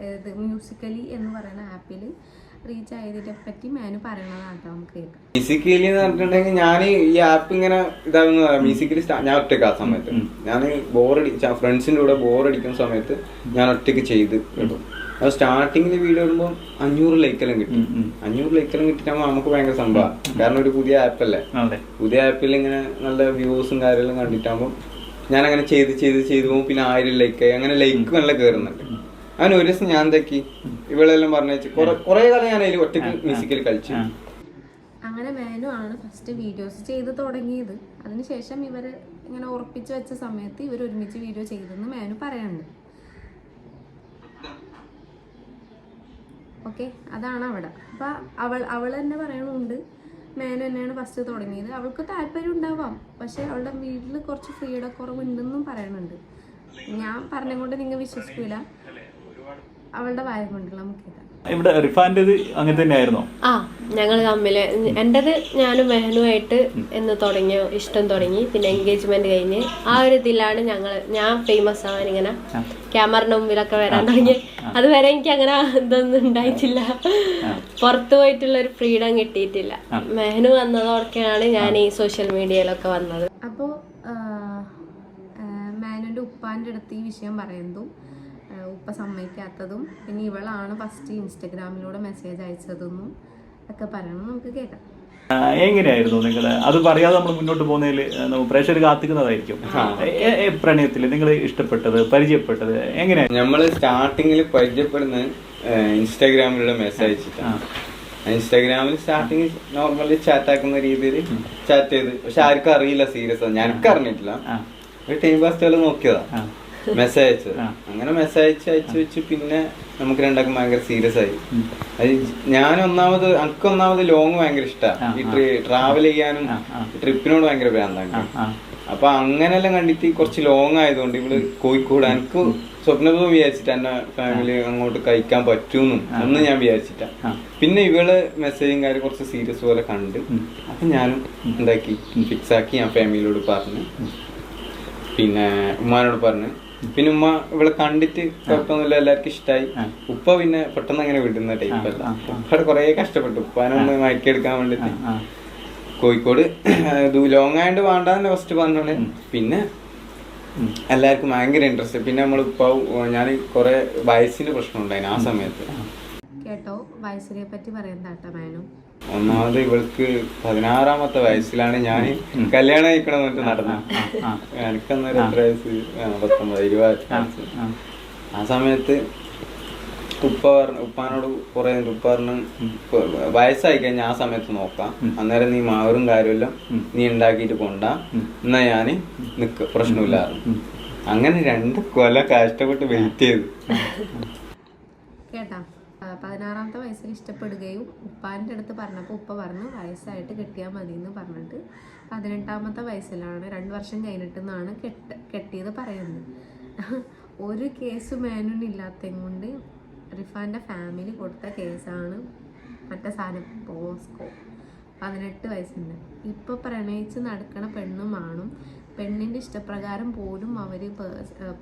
ഇത് മ്യൂസിക്കലി എന്ന് പറയുന്ന ആപ്പിൽ റീച്ച് ആയതിനെ പറ്റി മേനു പറയണതാണ് കേട്ടോ, നമുക്ക് കേൾക്കാം. മ്യൂസിക്കലി എന്ന് പറഞ്ഞിട്ടുണ്ടെങ്കിൽ ഞാൻ ഈ ആപ്പ് ഇങ്ങനെ ഇതാണെന്ന് പറയാം. മ്യൂസിക്കലി ഞാൻ ഒറ്റയ്ക്ക് ആ സമയത്ത് ഞാൻ ഫ്രണ്ട്സിൻ്റെ കൂടെ ബോറടിക്കുന്ന സമയത്ത് ഞാൻ ഒറ്റയ്ക്ക് ചെയ്ത് കേട്ടോ. അത് സ്റ്റാർട്ടിങ്ങിൽ വീഡിയോ ഇടുമ്പോൾ 500 ലൈക്കെല്ലാം കിട്ടും. 500 ലൈക്കെല്ലാം കിട്ടിയിട്ടാകുമ്പോൾ നമുക്ക് ഭയങ്കര സംഭവമാണ്. കാരണം ഒരു പുതിയ ആപ്പല്ലേ, പുതിയ ആപ്പിൽ ഇങ്ങനെ നല്ല വ്യൂസും കാര്യമെല്ലാം കണ്ടിട്ടാകുമ്പോൾ ഞാൻ അങ്ങനെ ചെയ്ത് പോകുമ്പോൾ പിന്നെ 1000 ലൈക്കായി, അങ്ങനെ ലൈക്ക് നല്ല കയറുന്നുണ്ട്. അങ്ങനെ ഒരു ദിവസം ഞാൻ എന്താക്കി, ഇവളെല്ലാം പറഞ്ഞു കുറെ കാലം ഞാൻ അതിൽ ഒറ്റയ്ക്ക് മ്യൂസിക്കൽ കളിച്ചു. അങ്ങനെ മേനു ആണ് ഫസ്റ്റ് വീഡിയോസ് ചെയ്ത് തുടങ്ങിയത്. അതിനുശേഷം ഇവർ ഇങ്ങനെ ഉറപ്പിച്ച് വെച്ച സമയത്ത് ഇവർ ഒരുമിച്ച് വീഡിയോ ചെയ്തെന്ന് മേനു പറയുന്നുണ്ട്. ഓക്കെ, അതാണ് അവിടെ. അപ്പം അവൾ തന്നെ പറയണുണ്ട് മേനു തന്നെയാണ് ഫസ്റ്റ് തുടങ്ങിയത്. അവൾക്ക് താല്പര്യം ഉണ്ടാവാം, പക്ഷെ അവളുടെ വീട്ടിൽ കുറച്ച് ഫ്രീഡം കുറവുണ്ടെന്നും പറയുന്നുണ്ട്. ഞാൻ പറഞ്ഞുകൊണ്ട് നിങ്ങൾ വിശ്വസിക്കൂല, അവളുടെ വായ കൊണ്ടുള്ള മുഖ്യത. ഇവിടെ റിഫാൻ്റെത് അങ്ങനെ തന്നെയായിരുന്നോ? ഞങ്ങൾ തമ്മിൽ എൻ്റെത് ഞാനും മെഹനുമായിട്ട് എന്ന് തുടങ്ങിയ ഇഷ്ടം തുടങ്ങി. പിന്നെ എൻഗേജ്മെന്റ് കഴിഞ്ഞ് ആ ഒരു ഇതിലാണ് ഞാൻ ഫേമസ് ആവാൻ, ഇങ്ങനെ ക്യാമറയുടെ മുമ്പിലൊക്കെ വരാൻ തുടങ്ങി. അതുവരെ എനിക്ക് അങ്ങനെ ഇതൊന്നും ഉണ്ടായിട്ടില്ല, പുറത്തു പോയിട്ടുള്ള ഒരു ഫ്രീഡം കിട്ടിയിട്ടില്ല. മെഹനു വന്നതോടെയാണ് ഞാൻ ഈ സോഷ്യൽ മീഡിയയിലൊക്കെ വന്നത്. അപ്പോൾ മേനുവിൻ്റെ ഉപ്പാൻ്റെ അടുത്ത് ഈ വിഷയം പറയുന്നതും ഉപ്പ സമ്മതിക്കാത്തതും പിന്നെ ഇവളാണ് ഫസ്റ്റ് ഇൻസ്റ്റഗ്രാമിലൂടെ മെസ്സേജ് അയച്ചതെന്നും ഒക്കെ പറയണം, നമുക്ക് കേൾക്കാം. എങ്ങനെയായിരുന്നു നിങ്ങൾ അത് പറയാതെ നമ്മൾ മുന്നോട്ട് പോകുന്നതിൽ പ്രേക്ഷകർ കാത്തിക്കുന്നതായിരിക്കും. പ്രണയത്തിൽ നിങ്ങൾ ഇഷ്ടപ്പെട്ടത് പരിചയപ്പെട്ടത് എങ്ങനെയായിരുന്നു? നമ്മള് സ്റ്റാർട്ടിങ്ങിൽ പരിചയപ്പെടുന്നത് ഇൻസ്റ്റാഗ്രാമിലൂടെ മെസ്സേജ് അയച്ചിട്ടാണ്. ഇൻസ്റ്റാഗ്രാമിൽ സ്റ്റാർട്ടിങ് നോർമലി ചാറ്റ് ആക്കുന്ന രീതിയിൽ ചാറ്റ് ചെയ്ത്, പക്ഷെ ആർക്കും അറിയില്ല സീരിയസ്, ഞാനൊക്കെ അറിഞ്ഞിട്ടില്ല. ഒരു ടൈം പാസ് നോക്കിയതാ മെസ്സേജ് അയച്ചത്. അങ്ങനെ മെസ്സേജ് അയച്ചു വെച്ച് പിന്നെ നമുക്ക് രണ്ടാക്കും ഭയങ്കര സീരിയസ് ആയി. അത് എനിക്ക് ഒന്നാമത് ലോങ് ഭയങ്കര ഇഷ്ടമാണ്. ഈ ട്രാവൽ ചെയ്യാനും ട്രിപ്പിനോട് ഭയങ്കര ഭ്രാന്താണ്. അപ്പൊ അങ്ങനെല്ലാം കണ്ടിട്ട് കുറച്ച് ലോങ് ആയതുകൊണ്ട് ഇവള് കോഴിക്കോട്, എനിക്ക് സ്വപ്നവും വിചാരിച്ചിട്ട് എന്നെ ഫാമിലി അങ്ങോട്ട് കഴിക്കാൻ പറ്റൂന്നും ഒന്നും ഞാൻ വിചാരിച്ചിട്ടാ. പിന്നെ ഇവള് മെസ്സേജും കാര്യം കുറച്ച് സീരിയസ് പോലെ കണ്ട്, അപ്പൊ ഞാനും എന്താക്കി ഫിക്സ് ആക്കി. ഞാൻ ഫാമിലിയോട് പറഞ്ഞു, പിന്നെ ഉമ്മാനോട് പറഞ്ഞു. പിന്നെ ഉമ്മ ഇവളെ കണ്ടിട്ട് കുഴപ്പമൊന്നുമില്ല, എല്ലാവർക്കും ഇഷ്ടമായി. ഉപ്പ പിന്നെ പെട്ടെന്ന് അങ്ങനെ വിടുന്ന ടൈപ്പല്ല. ഉപ്പയുടെ കുറെ കഷ്ടപ്പെട്ടു ഉപ്പാനൊന്ന് മയക്കിയെടുക്കാൻ വേണ്ടിട്ട്. കോഴിക്കോട് ലോങ് ആയിട്ട് വേണ്ടാന്ന് ഫസ്റ്റ് പറഞ്ഞോളെ. പിന്നെ എല്ലാവർക്കും ഭയങ്കര ഇൻട്രസ്റ്റ്. പിന്നെ നമ്മൾ ഞാൻ കുറെ വയസ്സിന് പ്രശ്നം ഉണ്ടായിരുന്നു ആ സമയത്ത്. കേട്ടോ, വയസ്സിനെ പറ്റി പറയുന്നതാട്ടോ മേനു. ഒന്നാമത് ഇവൾക്ക് 16-ാമത്തെ വയസ്സിലാണ് ഞാൻ കല്യാണം കഴിക്കണമെന്നിട്ട് നടന്നത്. എനിക്കന്നേരം എത്ര വയസ്സ്? 19, 20. ആ സമയത്ത് ഉപ്പാനോട് കുറെ ഉപ്പ പറഞ്ഞു വയസ്സായി കഴിഞ്ഞാൽ ആ സമയത്ത് നോക്കാം, അന്നേരം നീ മാറും കാര്യമെല്ലാം നീ ഉണ്ടാക്കിയിട്ട് കൊണ്ടാ, എന്നാ ഞാൻ നിക്ക, പ്രശ്നമില്ലായിരുന്നു. അങ്ങനെ 2 കൊല്ലം കഷ്ടപ്പെട്ട് വെയിറ്റ് ചെയ്തു. കേട്ടാ, 16-ാമത്തെ വയസ്സിൽ ഇഷ്ടപ്പെടുകയും ഉപ്പാൻ്റെ അടുത്ത് പറഞ്ഞപ്പോൾ ഉപ്പ പറഞ്ഞു വയസ്സായിട്ട് കെട്ടിയാൽ മതി എന്ന് പറഞ്ഞിട്ട് 18-ാമത്തെ വയസ്സിലാണ് 2 വർഷം കഴിഞ്ഞിട്ടെന്നാണ് കെട്ടിയത് പറയുന്നത്. ഒരു കേസ് മേനുവിനില്ലാത്തതും കൊണ്ട് റിഫാൻ്റെ ഫാമിലി കൊടുത്ത കേസാണ് മറ്റേ സാധനം പോസ്കോ. 18 വയസ്സിൻ്റെ. ഇപ്പോൾ പ്രണയിച്ച് നടക്കണ പെണ്ണും ആണും പെണ്ണിൻ്റെ ഇഷ്ടപ്രകാരം പോലും അവർ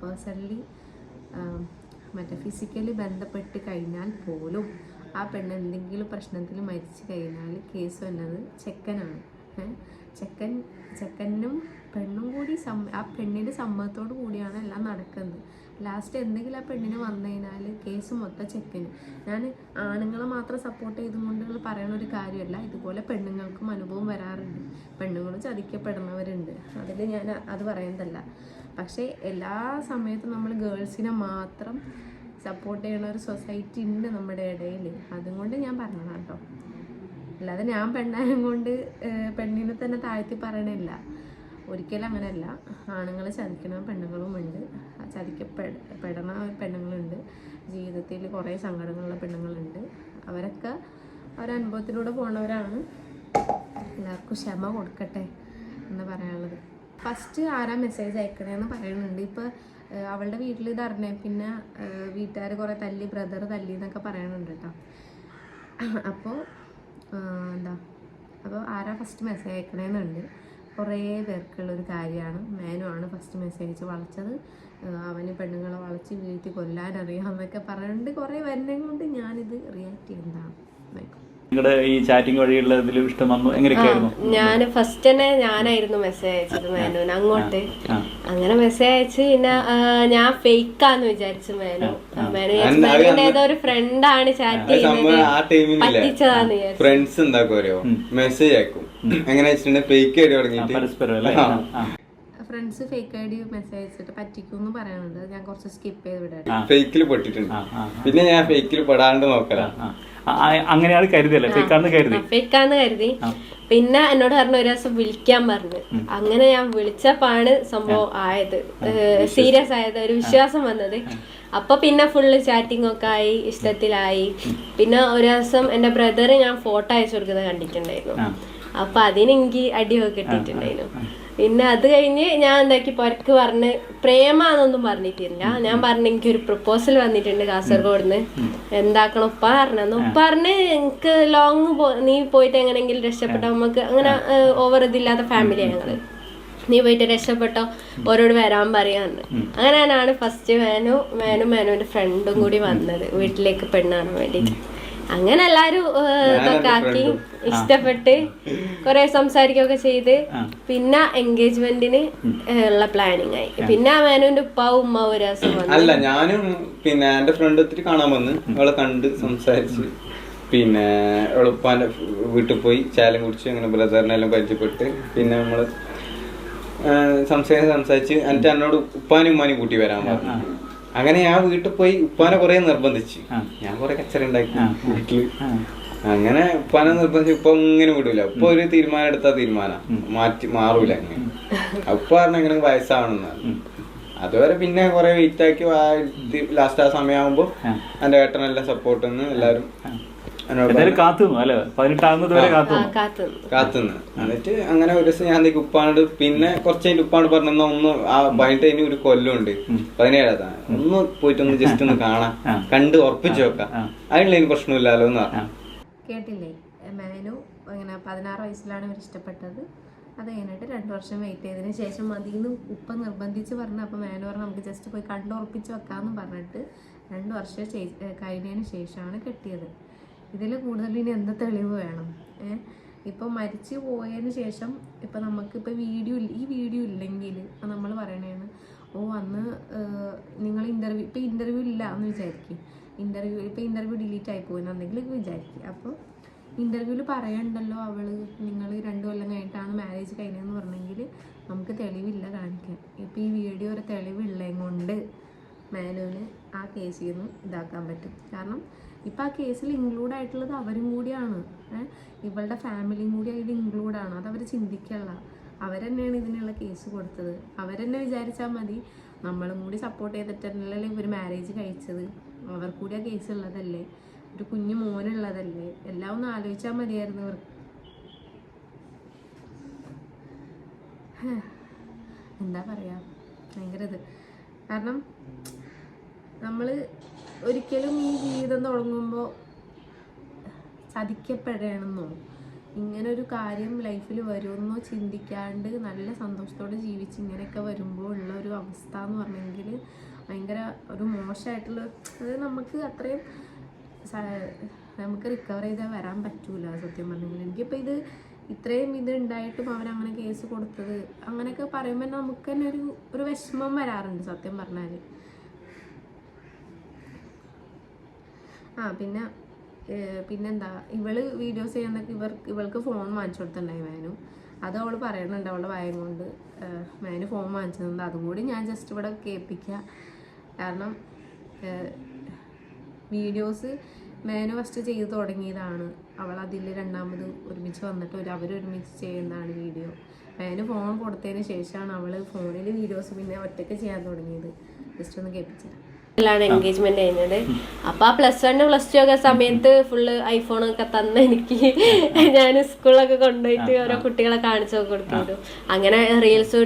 പേഴ്സണലി മറ്റേ ഫിസിക്കലി ബന്ധപ്പെട്ട് കഴിഞ്ഞാൽ പോലും ആ പെണ്ണ് എന്തെങ്കിലും പ്രശ്നത്തിൽ മരിച്ചു കഴിഞ്ഞാൽ കേസ് വന്നത് ചെക്കനാണ്. ചെക്കനും പെണ്ണും കൂടി ആ പെണ്ണിൻ്റെ സമ്മതത്തോടു കൂടിയാണ് എല്ലാം നടക്കുന്നത്. ലാസ്റ്റ് എന്തെങ്കിലും ആ പെണ്ണിന് വന്നു കഴിഞ്ഞാൽ കേസ് മൊത്തം ചെക്കന്. ഞാൻ ആണുങ്ങളെ മാത്രം സപ്പോർട്ട് ചെയ്തുകൊണ്ട് പറയുന്ന ഒരു കാര്യമല്ല, ഇതുപോലെ പെണ്ണുങ്ങൾക്കും അനുഭവം വരാറുണ്ട്, പെണ്ണുങ്ങളും ചതിക്കപ്പെടുന്നവരുണ്ട്, അതിൽ ഞാൻ അത് പറയുന്നതല്ല. പക്ഷേ എല്ലാ സമയത്തും നമ്മൾ ഗേൾസിനെ മാത്രം സപ്പോർട്ട് ചെയ്യുന്ന ഒരു സൊസൈറ്റി ഉണ്ട് നമ്മുടെ ഇടയിൽ. അതുകൊണ്ട് ഞാൻ പറഞ്ഞതാണ് കേട്ടോ. അല്ലാതെ ഞാൻ പെണ്ണായം കൊണ്ട് പെണ്ണിനെ തന്നെ താഴ്ത്തി പറയണില്ല, ഒരിക്കലും അങ്ങനെയല്ല. ആണുങ്ങൾ ചതിക്കുന്ന പെണ്ണുങ്ങളുമുണ്ട്, ചതിക്കപ്പെടുന്ന പെണ്ണുങ്ങളുണ്ട്, ജീവിതത്തിൽ കുറേ സങ്കടങ്ങളുള്ള പെണ്ണുങ്ങളുണ്ട്. അവരൊക്കെ ഒരനുഭവത്തിലൂടെ പോണവരാണ്. എല്ലാവർക്കും ക്ഷമ കൊടുക്കട്ടെ എന്ന് പറയാനുള്ളത്. ഫസ്റ്റ് ആരാ മെസ്സേജ് അയക്കണേന്ന് പറയുന്നുണ്ട്. ഇപ്പോൾ അവളുടെ വീട്ടിൽ ഇത് അറിഞ്ഞേ പിന്നെ വീട്ടുകാർ കുറേ തല്ലി, ബ്രദർ തല്ലി എന്നൊക്കെ പറയുന്നുണ്ട് കേട്ടോ. അപ്പോൾ അപ്പോൾ ആരാ ഫസ്റ്റ് മെസ്സേജ് അയക്കണേന്നുണ്ട്. കുറേ പേർക്കുള്ളൊരു കാര്യമാണ്. മേനുമാണ് ഫസ്റ്റ് മെസ്സേജ് വളച്ചത്, അവന് പെണ്ണുങ്ങളെ വളച്ച് വീഴ്ത്തി കൊല്ലാനറിയാമെന്നൊക്കെ പറയുന്നുണ്ട്. കുറേ വരുന്നത് കൊണ്ട് ഞാനിത് റിയാക്ട് ചെയ്യുന്നതാണ്. നിങ്ങളുടെ ഈ ചാറ്റിംഗ് വഴിയുള്ള ഇതിലും ഇഷ്ടം വന്നു എങ്ങനെയൊക്കെയായിരുന്നു? ഞാൻ ഫസ്റ്റ് തന്നെ ഞാനായിരുന്നു മെസ്സേജ് അയച്ചത് മേനുവിന് അങ്ങോട്ട്. അങ്ങനെ മെസ്സേജ് അയച്ച് പിന്നെ ഞാൻ ഫേക്കാന്ന് വിചാരിച്ചു. മേനു ഏതോ ഒരു ഫ്രണ്ടാണ് ചാറ്റ് ചെയ്യുന്നത്, പറ്റിച്ചതാന്ന് വിചാരിച്ചു. ഫ്രണ്ട്സ് എന്താക്കോ മെസ്സേജ് അയക്കും, എങ്ങനെ വെച്ചിട്ടുണ്ടെങ്കിൽ ഫേക്ക് ആയിട്ട് തുടങ്ങിയിട്ട് friends fake I D message അയച്ചിട്ട് പറ്റിക്കുമെന്ന് പറയുന്നുണ്ട്. ഞാൻ കുറച്ച് സ്കിപ്പ് ചെയ്ത് വിടാം. ഫേക്കിൽ പെട്ടിട്ടുണ്ട്, പിന്നെ ഞാൻ ഫേക്കിൽ പെടാണ്ട് നോക്കലാ. അങ്ങനെയാണ് കരുതിയല്ലേ? ഫേക്കാന്ന് കരുതി. പിന്നെ എന്നോട് പറഞ്ഞു ഒരു ദിവസം വിളിക്കാൻ പറഞ്ഞു. അങ്ങനെ ഞാൻ വിളിച്ചപ്പാണ് സംഭവം ആയത്, സീരിയസ് ആയത്, ഒരു വിശ്വാസം വന്നത്. അപ്പൊ പിന്നെ ഫുള്ള് ചാറ്റിംഗ് ഒക്കെ ആയി, ഇഷ്ടത്തിലായി. പിന്നെ ഒരു ദിവസം എന്റെ ബ്രദർ ഞാൻ ഫോട്ടോ അയച്ചു കൊടുക്കുന്നത് കണ്ടിട്ടുണ്ടായിരുന്നു. അപ്പൊ അതിനെനിക്ക് അടിയൊക്കെ കിട്ടിയിട്ടുണ്ടായിരുന്നു. പിന്നെ അത് കഴിഞ്ഞ് ഞാൻ എന്താക്കി പുറക്ക് പറഞ്ഞ് പ്രേമാന്നൊന്നും പറഞ്ഞിട്ടില്ല. ഞാൻ പറഞ്ഞ എനിക്കൊരു പ്രപ്പോസൽ വന്നിട്ടുണ്ട് കാസർഗോഡ് എന്താക്കണം ഉപ്പ പറഞ്ഞു. ഉപ്പ പറഞ്ഞ് എനിക്ക് ലോങ് നീ പോയിട്ട് എങ്ങനെയെങ്കിലും രക്ഷപ്പെട്ടോ, നമുക്ക് അങ്ങനെ ഓവർ ഇതില്ലാത്ത ഫാമിലിയാണ് ഞങ്ങള്, നീ പോയിട്ട് രക്ഷപ്പെട്ടോ, ഓരോട് വരാൻ പറയാന്ന്. അങ്ങനെ ഞാനാണ് ഫസ്റ്റ് മേനുവിന്റെ ഫ്രണ്ടും കൂടി വന്നത് വീട്ടിലേക്ക് പെണ്ണ് കാണാൻ വേണ്ടിട്ട്. അങ്ങനെ എല്ലാരും ഇതൊക്കെ ആക്കി ഇഷ്ടപ്പെട്ട് കൊറേ സംസാരിക്കുകയൊക്കെ ചെയ്ത് പിന്നെ എൻഗേജ്മെന്റിന് ഉള്ള പ്ലാനിങ് ആയി. പിന്നെ മേനുവിന്റെ ഉപ്പാവും ഉമ്മാവും ഒരു ദിവസം വന്നു. അല്ല, ഞാനും പിന്നെ എന്റെ ഫ്രണ്ട് ഒത്തിരി കാണാൻ വന്ന് അവളെ കണ്ട് സംസാരിച്ച് പിന്നെ അവളെ ഉപ്പാന്റെ വീട്ടിൽ പോയി ചായം കുടിച്ച് അങ്ങനെ ബ്രദറിനെല്ലാം പരിചയപ്പെട്ട് പിന്നെ നമ്മള് സംസാരിച്ച് എന്നിട്ട് എന്നോട് ഉപ്പാനും ഉമ്മാനും കൂട്ടി വരാൻ പറഞ്ഞു. അങ്ങനെ ഞാൻ വീട്ടിൽ പോയി ഉപ്പാനെ കുറെ നിർബന്ധിച്ചു. ഞാൻ കുറെ കച്ചറ ഉണ്ടാക്കി വീട്ടില്. അങ്ങനെ ഉപ്പാനെ നിർബന്ധിച്ച് ഉപ്പ ഇങ്ങനെ വിടൂല. ഉപ്പ ഒരു തീരുമാനം എടുത്ത തീരുമാനം മാറൂല. അങ്ങനെ ഉപ്പ പറഞ്ഞ എങ്ങനെ വയസ്സാവണമെന്നാണ്. അതുവരെ പിന്നെ കുറെ വെയിറ്റ് ആക്കി ലാസ്റ്റ് ആ സമയമാകുമ്പോ എന്റെ ഏട്ടനെല്ലാം സപ്പോർട്ട് എല്ലാരും കാത്തുനിന്ന്. എന്നിട്ട് അങ്ങനെ ഒരു ദിവസം ഞാൻ ഉപ്പാനോട് പിന്നെ കുറച്ച് കഴിഞ്ഞ് ഉപ്പാണ് പറഞ്ഞ ഒന്ന് ആ 18 ഒരു കൊല്ലമുണ്ട് 17 ഒന്ന് പോയിട്ടൊന്ന് ജസ്റ്റ് ഒന്ന് കാണാം, കണ്ട് ഉറപ്പിച്ചു വെക്കാം, അതിനുള്ള എനിക്ക് പ്രശ്നമില്ലല്ലോ എന്ന് പറഞ്ഞു. കേട്ടില്ലേ, മേനു അങ്ങനെ 16 വയസ്സിലാണ് ഇവർ ഇഷ്ടപ്പെട്ടത്. അത് കഴിഞ്ഞിട്ട് 2 വർഷം വെയിറ്റ് ചെയ്തതിന് ശേഷം മതിയെന്ന് ഉപ്പ നിർബന്ധിച്ച് പറഞ്ഞു. അപ്പോൾ മേനു പറഞ്ഞു നമുക്ക് ജസ്റ്റ് പോയി കണ്ടുറപ്പിച്ച് വെക്കാമെന്ന് പറഞ്ഞിട്ട് 2 വർഷം കഴിഞ്ഞതിന് ശേഷമാണ് കെട്ടിയത്. ഇതിൽ കൂടുതൽ ഇനി എന്ത് തെളിവ് വേണം? ഇപ്പോൾ മരിച്ചു പോയതിന് ശേഷം ഇപ്പം നമുക്കിപ്പോൾ ഈ വീഡിയോ ഇല്ലെങ്കിൽ നമ്മൾ പറയണേന്ന് അന്ന് നിങ്ങൾ ഇൻ്റർവ്യൂ ഇല്ല എന്ന് വിചാരിക്കും. ഇൻ്റർവ്യൂ ഡിലീറ്റ് ആയി പോകുന്ന എന്തെങ്കിലും വിചാരിക്കും. അപ്പോൾ ഇൻ്റർവ്യൂവിൽ പറയണ്ടല്ലോ നിങ്ങൾ 2 കൊല്ലം കഴിഞ്ഞിട്ടാണ് മാരേജ് കഴിഞ്ഞതെന്ന് പറഞ്ഞെങ്കിൽ നമുക്ക് തെളിവില്ല കാണിക്കാൻ. ഇപ്പോൾ ഈ വീഡിയോ ഒരു തെളിവുള്ളതും കൊണ്ട് മേനുവിന് ആ കേസിൽ നിന്ന് ഇതാക്കാൻ പറ്റും. കാരണം ഇപ്പം ആ കേസിൽ ഇൻക്ലൂഡ് ആയിട്ടുള്ളത് അവരും കൂടിയാണ്, ഇവളുടെ ഫാമിലിയും കൂടി അതിൽ ഇൻക്ലൂഡാണ്. അതവർ ചിന്തിക്കല്ല. അവരെന്നെയാണ് ഇതിനുള്ള കേസ് കൊടുത്തത്. അവരെന്നെ വിചാരിച്ചാൽ മതി നമ്മളും കൂടി സപ്പോർട്ട് ചെയ്തിട്ടല്ലേ ഇവർ മാരേജ് കഴിച്ചത്, അവർ കൂടി ആ കേസ് ഉള്ളതല്ലേ, ഒരു കുഞ്ഞു മോനുള്ളതല്ലേ, എല്ലാം ഒന്ന് ആലോചിച്ചാൽ മതിയായിരുന്നു ഇവർക്ക്. എന്താ പറയുക, ഭയങ്കര ഇത്. കാരണം നമ്മൾ ഒരിക്കലും ഈ ജീവിതം തുടങ്ങുമ്പോൾ ചതിക്കപ്പെടണമെന്നോ ഇങ്ങനൊരു കാര്യം ലൈഫിൽ വരുമെന്നോ ചിന്തിക്കാണ്ട് നല്ല സന്തോഷത്തോടെ ജീവിച്ച് ഇങ്ങനെയൊക്കെ വരുമ്പോൾ ഉള്ള ഒരു അവസ്ഥ എന്ന് പറഞ്ഞെങ്കിൽ ഭയങ്കര ഒരു മോശമായിട്ടുള്ള, അതായത് നമുക്ക് അത്രയും നമുക്ക് റിക്കവർ ചെയ്താൽ വരാൻ പറ്റൂല സത്യം പറഞ്ഞെങ്കിൽ. എനിക്കിപ്പോൾ ഇത് ഇത്രയും ഇത് ഉണ്ടായിട്ടും അവരങ്ങനെ കേസ് കൊടുത്തത് അങ്ങനെയൊക്കെ പറയുമ്പോൾ നമുക്ക് തന്നെ ഒരു വിഷമം വരാറുണ്ട് സത്യം പറഞ്ഞാൽ. പിന്നെന്താ, ഇവള് വീഡിയോസ് ചെയ്യുന്നൊക്കെ ഇവൾക്ക് ഫോൺ വാങ്ങിച്ചു കൊടുത്തിട്ടുണ്ടായി മേനു. അത് അവൾ പറയുന്നുണ്ട് അവളുടെ ഭയം കൊണ്ട് മേനു ഫോൺ വാങ്ങിച്ചതുണ്ട്. അതും കൂടി ഞാൻ ജസ്റ്റ് ഇവിടെ കേൾപ്പിക്കുക. കാരണം വീഡിയോസ് മേനു ഫസ്റ്റ് ചെയ്ത് തുടങ്ങിയതാണ്. അവൾ അതിൽ രണ്ടാമത് ഒരുമിച്ച് വന്നിട്ട് അവരൊരുമിച്ച് ചെയ്യുന്നതാണ് വീഡിയോ. മേനു ഫോൺ കൊടുത്തതിന് ശേഷമാണ് അവൾ ഫോണിൽ വീഡിയോസ് പിന്നെ ഒറ്റയ്ക്ക് ചെയ്യാൻ തുടങ്ങിയത്. ജസ്റ്റ് ഒന്ന് കേൾപ്പിച്ചത്. എൻഗേജ്മെന്റ് കഴിഞ്ഞത്. അപ്പൊ ആ +1 +2 ഒക്കെ സമയത്ത് ഫുള്ള് ഐഫോണൊക്കെ തന്ന എനിക്ക് ഞാൻ സ്കൂളിലൊക്കെ കൊണ്ടുപോയിട്ട് ഓരോ കുട്ടികളെ കാണിച്ചു കൊടുത്തിരുന്നു. അങ്ങനെ റീൽസ്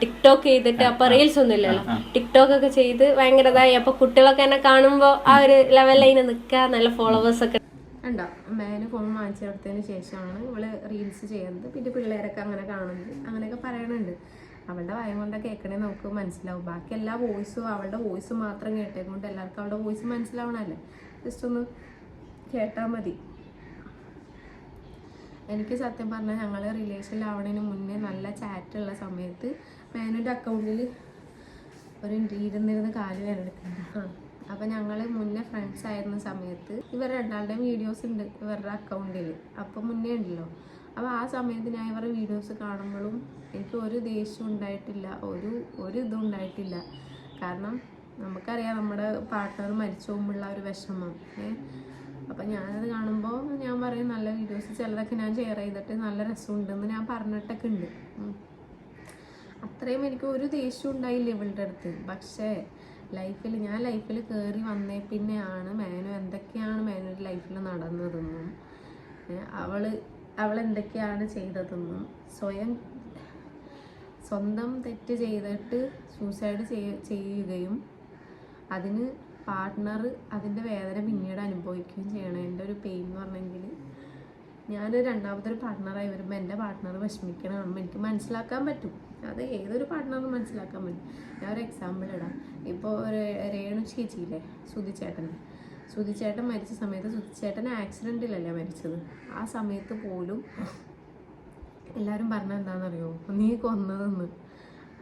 ടിക്ടോക്ക് ചെയ്തിട്ട്, അപ്പൊ റീൽസ് ഒന്നും ഇല്ലല്ലോ, ടിക്ടോക്ക് ഒക്കെ ചെയ്ത് ഭയങ്കര ഇതായി. അപ്പൊ കുട്ടികളൊക്കെ എന്നെ കാണുമ്പോ ആ ഒരു ലെവലിൽ നിൽക്കുക, നല്ല ഫോളോവേഴ്സ് ഒക്കെ ഉണ്ടോ. മേനു ഫോൺ വാങ്ങിച്ചു കൊടുത്തതിന് ശേഷമാണ് ഇവള് റീൽസ് ചെയ്യുന്നത്. പിന്നെ പിള്ളേരൊക്കെ അങ്ങനെ കാണുന്നത് അങ്ങനെയൊക്കെ പറയണുണ്ട്. അവളുടെ ഭയം കൊണ്ട് കേൾക്കണേ നമുക്ക് മനസ്സിലാവും. ബാക്കി എല്ലാ വോയിസും അവളുടെ വോയിസ് മാത്രം കേട്ടേക്കൊണ്ട് എല്ലാവർക്കും അവളുടെ വോയിസ് മനസ്സിലാവണമല്ലേ. ജസ്റ്റ് ഒന്ന് കേട്ടാൽ മതി. എനിക്ക് സത്യം പറഞ്ഞാൽ ഞങ്ങൾ റിലേഷനിലാവണതിന് മുന്നേ നല്ല ചാറ്റുള്ള സമയത്ത് മേനുൻ്റെ അക്കൗണ്ടിൽ ഒരു ഇരുന്നിരുന്ന് കാല് വേനെടുക്കുന്നുണ്ട്. അപ്പം ഞങ്ങൾ മുന്നേ ഫ്രണ്ട്സ് ആയിരുന്ന സമയത്ത് ഇവർ രണ്ടാളുടെയും വീഡിയോസ് ഉണ്ട് ഇവരുടെ അക്കൗണ്ടിൽ. അപ്പം മുന്നേ ഉണ്ടല്ലോ. അപ്പോൾ ആ സമയത്ത് ഞാൻ ഇവരുടെ വീഡിയോസ് കാണുമ്പോഴും എനിക്ക് ഒരു ദേഷ്യം ഉണ്ടായിട്ടില്ല, ഒരു ഇതും ഉണ്ടായിട്ടില്ല. കാരണം നമുക്കറിയാം നമ്മുടെ പാർട്ട്ണർ മരിച്ചു പോകുമ്പോഴുള്ള ഒരു വിഷമം. അപ്പം ഞാനത് കാണുമ്പോൾ ഞാൻ പറയും നല്ല വീഡിയോസ് ചിലതൊക്കെ ഞാൻ ഷെയർ ചെയ്തിട്ട് നല്ല രസമുണ്ടെന്ന് ഞാൻ പറഞ്ഞിട്ടൊക്കെ ഉണ്ട്. അത്രയും എനിക്ക് ഒരു ദേഷ്യം ഉണ്ടായില്ല ഇവളുടെ അടുത്ത്. പക്ഷേ ഞാൻ ലൈഫിൽ കയറി വന്നേ പിന്നെയാണ് മേനു എന്തൊക്കെയാണ് മേനുവിൻ്റെ ലൈഫിൽ നടന്നതെന്നും അവൾ എന്തൊക്കെയാണ് ചെയ്തതെന്നും സ്വന്തം തെറ്റ് ചെയ്തിട്ട് സൂസൈഡ് ചെയ്യുകയും അതിന് പാർട്ട്ണർ അതിൻ്റെ വേദന പിന്നീട് അനുഭവിക്കുകയും ചെയ്യണം. എൻ്റെ ഒരു പെയിൻ എന്ന് പറഞ്ഞെങ്കിൽ ഞാനൊരു രണ്ടാമതൊരു പാർട്ട്ണറായി വരുമ്പോൾ എൻ്റെ പാർട്ട്ണർ വിഷമിക്കണം കാണുമ്പോൾ എനിക്ക് മനസ്സിലാക്കാൻ പറ്റും. അത് ഏതൊരു പാർട്ട്ണറും മനസ്സിലാക്കാൻ പറ്റും. ഞാൻ ഒരു എക്സാമ്പിൾ ഇടാം. ഇപ്പോൾ രേണു ചേച്ചിയില്ലേ, സുധിച്ചേട്ടൻ മരിച്ച സമയത്ത് സുധിച്ചേട്ടൻ ആക്സിഡൻറ്റിലല്ലേ മരിച്ചത്. ആ സമയത്ത് പോലും എല്ലാവരും പറഞ്ഞത് എന്താണെന്നറിയോ, നീ കൊന്നതെന്ന്.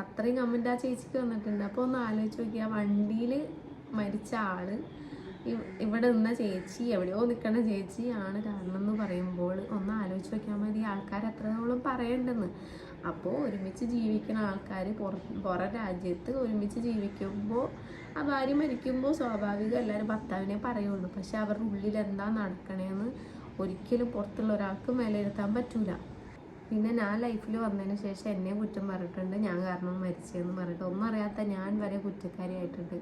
അത്രയും കമൻറ്റ് ആ ചേച്ചിക്ക് വന്നിട്ടുണ്ട്. അപ്പോൾ ഒന്ന് ആലോചിച്ച് നോക്കി, ആ വണ്ടിയിൽ മരിച്ച ആൾ ഇവിടെ നിന്ന ചേച്ചി, എവിടെയോ നിൽക്കുന്ന ചേച്ചി ആണ് കാരണം എന്ന് പറയുമ്പോൾ ഒന്ന് ആലോചിച്ച് നോക്കിയാൽ മതി ആൾക്കാർ എത്രത്തോളം പറയണ്ടെന്ന്. അപ്പോൾ ഒരുമിച്ച് ജീവിക്കുന്ന ആൾക്കാർ പുറം രാജ്യത്ത് ഒരുമിച്ച് ജീവിക്കുമ്പോൾ ആ ഭാര്യ മരിക്കുമ്പോൾ സ്വാഭാവികം എല്ലാവരും ഭർത്താവിനെ പറയുള്ളൂ. പക്ഷെ അവരുടെ ഉള്ളിൽ എന്താ നടക്കണേന്ന് ഒരിക്കലും പുറത്തുള്ള ഒരാൾക്ക് വിലയിരുത്താൻ പറ്റൂല. പിന്നെ ഞാൻ ലൈഫിൽ വന്നതിന് ശേഷം എന്നെ കുറ്റം പറഞ്ഞിട്ടുണ്ട്, ഞാൻ കാരണം മരിച്ചതെന്ന് പറഞ്ഞിട്ട്. ഒന്നും അറിയാത്ത ഞാൻ വരെ കുറ്റക്കാരിയായിട്ടുണ്ട്.